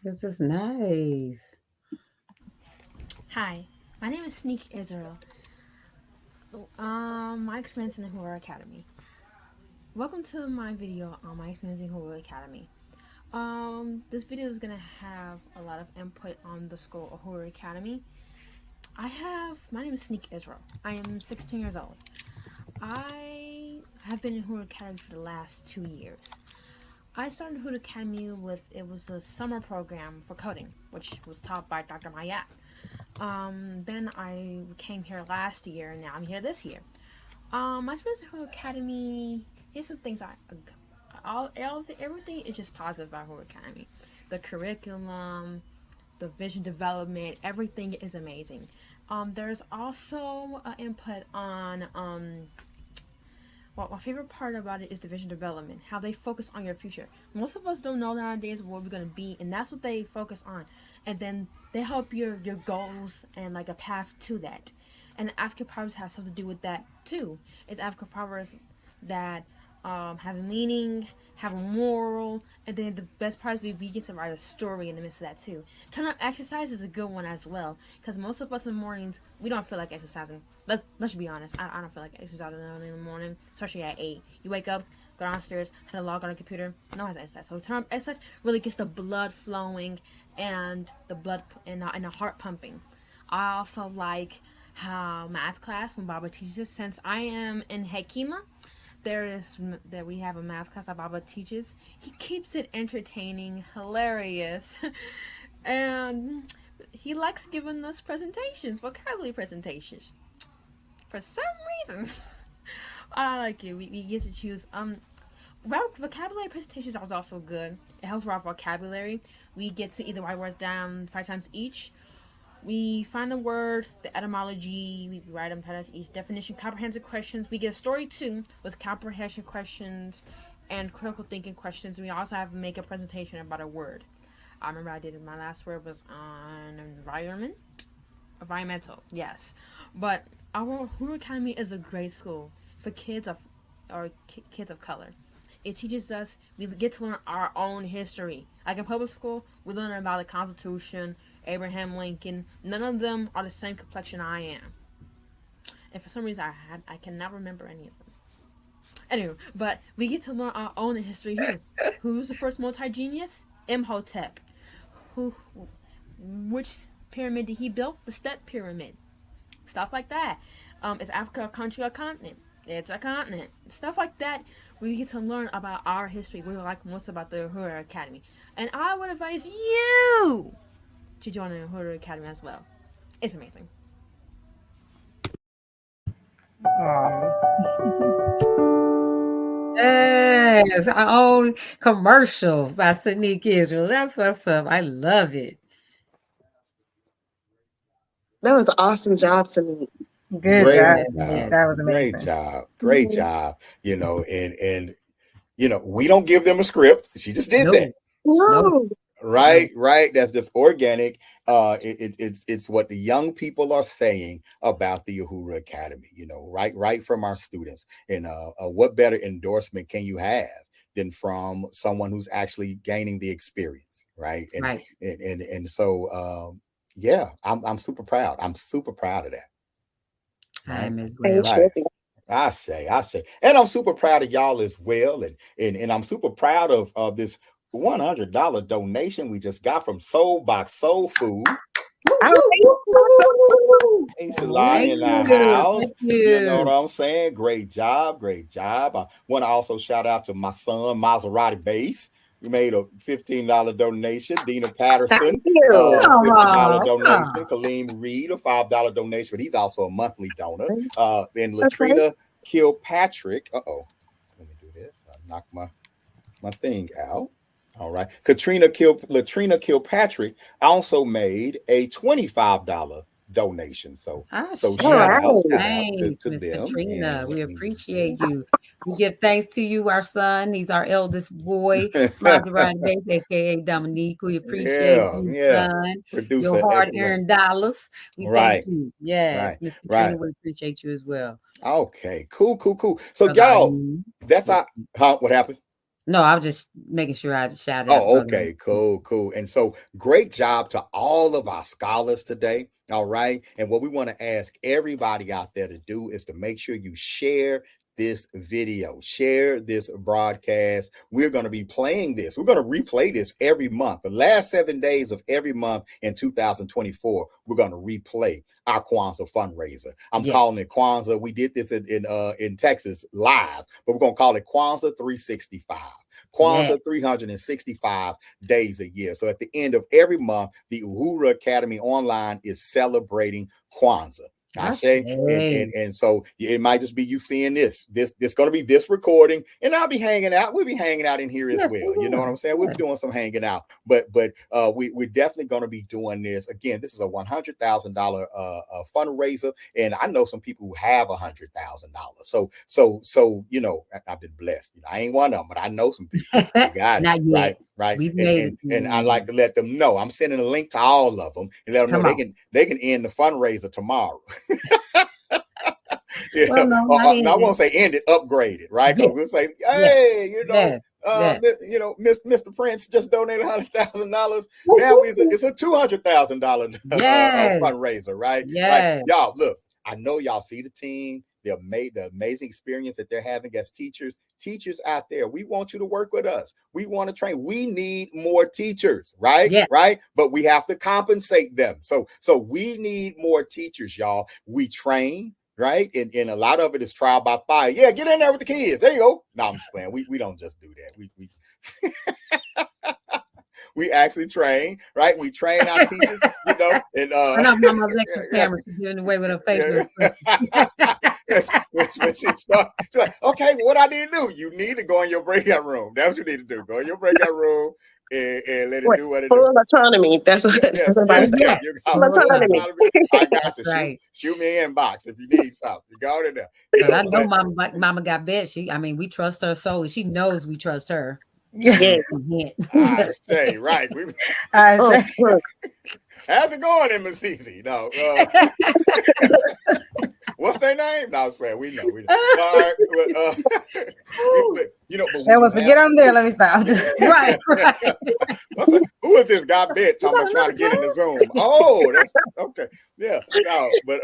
This is nice. Hi, my name is Sneak Israel. My experience in the Uhuru Academy. Welcome to my video on my experience in Uhuru Academy. This video is gonna have a lot of input on the school Uhuru Academy. My name is Sneak Israel. I am 16 years old. I have been in Uhuru Academy for the last 2 years. I started Uhuru Academy it was a summer program for coding, which was taught by Dr. Mayat. Then I came here last year, and now I'm here this year. My experience at Uhuru Academy, here's some things everything is just positive about Uhuru Academy. The curriculum, the vision development, everything is amazing. There's also input on my favorite part about it is the vision development, how they focus on your future. Most of us don't know nowadays what we're going to be, and that's what they focus on. And then they help your goals and like a path to that. And African proverbs have something to do with that too. It's African proverbs that have a meaning, have a moral, and then the best part is we get to write a story in the midst of that too. Turn up exercise is a good one as well, because most of us in the mornings, we don't feel like exercising. Let's be honest, I don't feel like exercising in the morning, especially at 8. You wake up, go downstairs, had to log on a computer, no have to exercise. So turn up exercise really gets the blood flowing and the blood and the heart pumping. I also like how math class when Baba teaches, since I am in Hekima, we have a math class that Baba teaches. He keeps it entertaining, hilarious, and he likes giving us presentations, vocabulary presentations. For some reason, I like it. We get to choose. Vocabulary presentations are also good. It helps with our vocabulary. We get to either write words down 5 times each. We find a word, the etymology, we write them 5 times each. Definition, comprehensive questions. We get a story too with comprehension questions and critical thinking questions. We also have to make a presentation about a word. I remember my last word was on environmental, yes. But our Uhuru Academy is a great school for kids of color. It teaches us, we get to learn our own history. Like in public school, we learn about the Constitution, Abraham Lincoln. None of them are the same complexion I am. And for some reason, I cannot remember any of them. Anyway, but we get to learn our own history here. Who's the first multi-genius? Imhotep. Which pyramid did he build? The Step Pyramid. Stuff like that. Is Africa a country or a continent? It's a continent. Stuff like that. We get to learn about our history. We like most about the Uhuru Academy. And I would advise you to join the Uhuru Academy as well. It's amazing. Yes, our own commercial by Sanique Israel. That's what's up. I love it. That was an awesome job to me. Good job, Yes, Sneak. yes. That was Great amazing. job. Great job. And we don't give them a script. She just did that. No. Right. That's just organic. It's what the young people are saying about the Uhuru Academy, right from our students. And what better endorsement can you have than from someone who's actually gaining the experience, right? And so yeah, I'm super proud. I'm super proud of that. I am as well. Right. I say, and I'm super proud of y'all as well, and I'm super proud of this $100 donation we just got from Soul Box Soul Food. Hey, Shalani in the house. Thank you. You know what I'm saying? Great job. I want to also shout out to my son, Maserati Base. We made a $15 donation. Dina Patterson, $50 donation. Kaleem Reed, a $5 donation, but he's also a monthly donor. Then Latrina Kilpatrick. Let me do this. I knocked my thing out. All right. Latrina Kilpatrick also made a $25 donation. So shout out to Miss them. Katrina. We appreciate you. We give thanks to you, our son. He's our eldest boy, Maserati Base, aka Dominique. We appreciate you, son. Producer, your hard-earned dollars. We thank you. Yes, Miss Katrina, we appreciate you as well. Okay, cool. So y'all, that's what happened? No, I was just making sure I shout out. Okay, cool. And so great job to all of our scholars today. All right. And what we want to ask everybody out there to do is to make sure you share this video, share this broadcast. We're going to be playing this. We're going to replay this every month. The last 7 days of every month in 2024, we're going to replay our Kwanzaa fundraiser. I'm calling it Kwanzaa. We did this in Texas live, but we're going to call it Kwanzaa 365. Kwanzaa 365 days a year. So at the end of every month, the Uhuru Academy Online is celebrating Kwanzaa. I say, and so it might just be you seeing this going to be this recording, and I'll be hanging out. We'll be hanging out in here as well. You know what I'm saying? We'll be doing some hanging out, but we're definitely going to be doing this again. This is a $100,000 fundraiser, and I know some people who have $100,000. So I've been blessed. I ain't one of them, but I know some people who got it. Right. And I like to let them know. I'm sending a link to all of them and let them know they can end the fundraiser tomorrow. I won't say end it, upgrade it, right? Because we'll say, hey, Mr. Prince just donated $100,000. Now it's a $200,000 fundraiser, right? Right? Y'all, look, I know y'all see the team. The amazing experience that they're having as teachers out there. We want you to work with us. We want to train. We need more teachers, right? Yes. Right. But we have to compensate them. So we need more teachers, y'all. We train, right? And a lot of it is trial by fire. Yeah, get in there with the kids. There you go. No, I'm just playing. We don't just do that. We we actually train, right? We train our teachers, and I'm not lecture camera giving away with her face. When she starts, she's like, okay, what I need to do? You need to go in your breakout room. That's what you need to do. Go in your breakout room and let it do what it does. Full autonomy. That's what autonomy. I got you. Shoot me an inbox if you need something. You go in there. Because I know Mama got bet. We trust her solely. She knows we trust her. Yeah. I say, right. How's it going in Mississippi? No. What's their name? No, I'm saying we know. All right, but once we get on there, let me stop. right. Who is this guy bitch talking about trying to get in the Zoom? Oh, that's okay. Yeah. No, but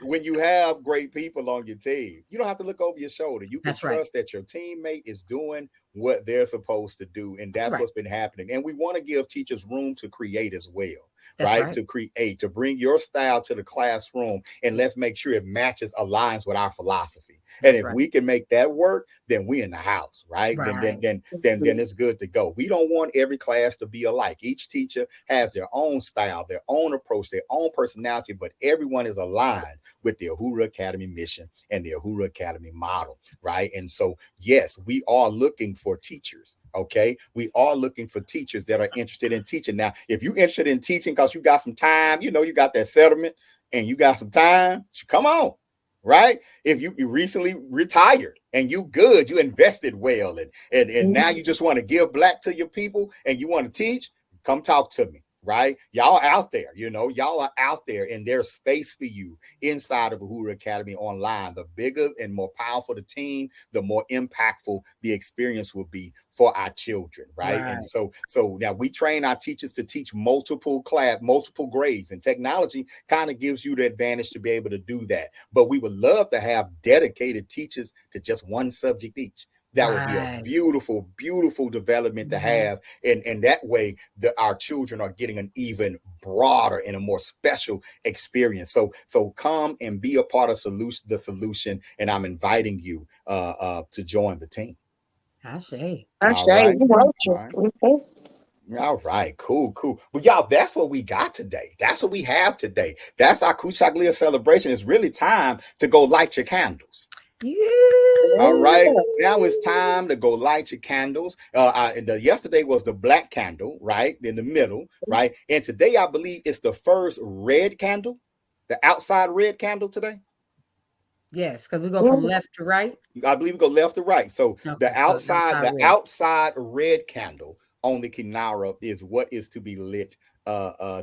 when you have great people on your team, you don't have to look over your shoulder. You can trust that your teammate is doing what they're supposed to do. And that's what's been happening. And we want to give teachers room to create as well. right? To create, to bring your style to the classroom, and let's make sure it matches, aligns with our philosophy. And if we can make that work, then we in the house, right? Then it's good to go. We don't want every class to be alike. Each teacher has their own style, their own approach, their own personality, but everyone is aligned with the Uhuru Academy mission and the Uhuru Academy model, right? And so, yes, we are looking for teachers. Okay, we are looking for teachers that are interested in teaching. Now, if you're interested in teaching because you got some time, you know, you got that settlement and you got some time, come on. Right? If you recently retired and you good, you invested well, and now you just want to give back to your people and you want to teach, come talk to me. Right? Y'all out there, you know, y'all are out there, and there's space for you inside of Uhuru Academy online. The bigger and more powerful the team, the more impactful the experience will be for our children, right? And so now we train our teachers to teach multiple grades, and technology kind of gives you the advantage to be able to do that. But we would love to have dedicated teachers to just one subject each. That would be a beautiful, beautiful development to have. And that way, our children are getting an even broader and a more special experience. So come and be a part of the solution. And I'm inviting you to join the team. All right, cool. Well, y'all, that's what we got today. That's what we have today. That's our Kuchaklia celebration. It's really time to go light your candles. All right, now it's time to go light your candles. Yesterday was the black candle, right, in the middle, right? And today, I believe it's the first red candle, the outside red candle today. Yes, because we go from left to right. I believe we go left to right. So the outside red candle on the Kinara is what is to be lit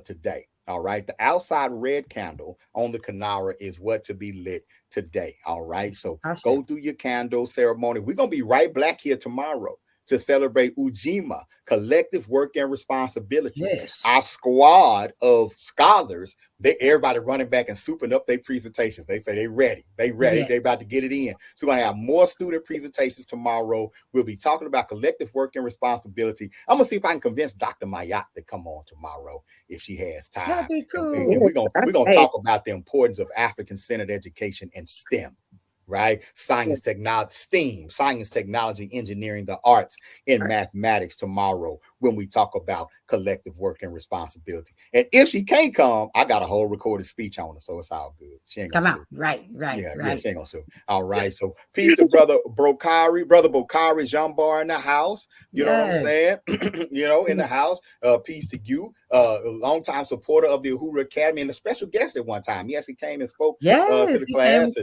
today. All right. The outside red candle on the Kinara is what to be lit today. All right. So go do your candle ceremony. We're going to be right back here tomorrow to celebrate Ujima, collective work and responsibility. Yes. Our squad of scholars, everybody running back and souping up their presentations. They say they ready. They about to get it in. So we're going to have more student presentations tomorrow. We'll be talking about collective work and responsibility. I'm going to see if I can convince Dr. Mayat to come on tomorrow if she has time. That'd be cool. And we're going to talk about the importance of African-centered education and STEM. Right? Science, technology, STEAM, science, technology, engineering, the arts, and mathematics tomorrow when we talk about collective work and responsibility. And if she can't come, I got a whole recorded speech on her, so it's all good. She ain't gonna come sue. out. Right. Yeah, she ain't gonna sue. All right. So peace to brother Bokari, Jambar in the house. You know what I'm saying? In the house. Peace to you, a longtime supporter of the Uhuru Academy and a special guest at one time. He actually came and spoke to the class.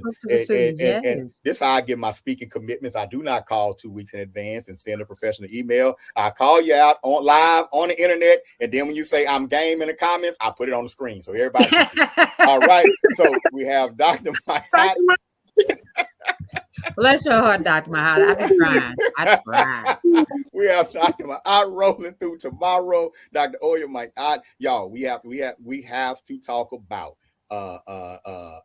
And this is how I get my speaking commitments. I do not call 2 weeks in advance and send a professional email. I call you out on live on the internet, and then when you say I'm game in the comments, I put it on the screen so everybody can see. All right. So we have Dr. Mayat. Bless your heart, Dr. Mayat. I tried. We have Dr. Mayat rolling through tomorrow. Dr. Oya Mayat. Y'all, we have to talk about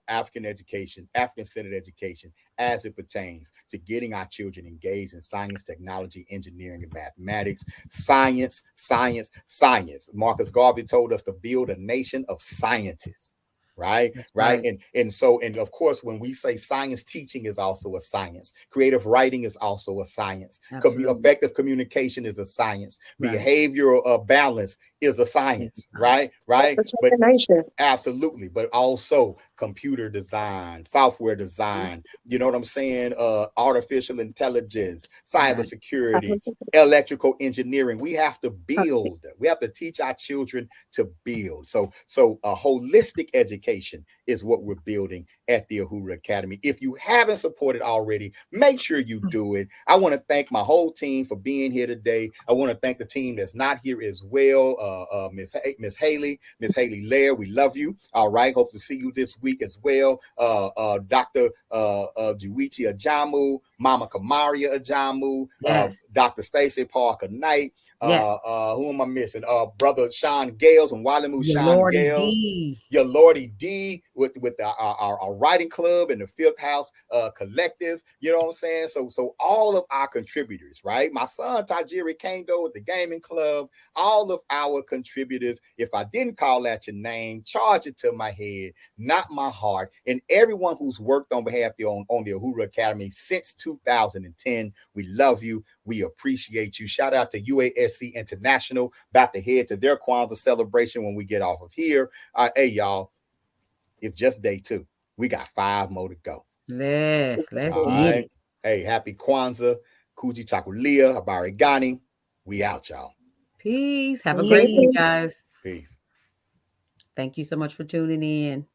African education, African-centered education as it pertains to getting our children engaged in science, technology, engineering, and mathematics. Science. Marcus Garvey told us to build a nation of scientists. Right. And of course, when we say science, teaching is also a science. Creative writing is also a science. Effective communication is a science. Behavioral balance is a science. Right. Absolutely. But also computer design, software design, you know what I'm saying? Artificial intelligence, cybersecurity, electrical engineering. We have to build. We have to teach our children to build. So a holistic education is what we're building at the Uhuru Academy. If you haven't supported already, make sure you do it. I want to thank my whole team for being here today. I want to thank the team that's not here as well. Miss Haley Lair, we love you. All right. Hope to see you this week as well. Dr. Juichi Ajamu, Mama Kamaria Ajamu, Yes. Dr. Stacy Parker Knight. Yes. Who am I missing? Brother Sean Gales and Walimu Your Sean Lordy Gales. D. Your Lordy D with our writing club and the Fifth House collective. You know what I'm saying? So all of our contributors, right? My son Tajiri Kando with the gaming club, all of our contributors. If I didn't call out your name, charge it to my head, not my heart. And everyone who's worked on behalf on the Uhuru Academy since 2010, we love you. We appreciate you. Shout out to UASC International, about to head to their Kwanzaa celebration when we get off of here. Hey, y'all, it's just day 2. We got 5 more to go. Let's get it. Hey, happy Kwanzaa. Kuji Chakulia, Habari Gani. We out, y'all. Peace. Have a great day, guys. Peace. Thank you so much for tuning in.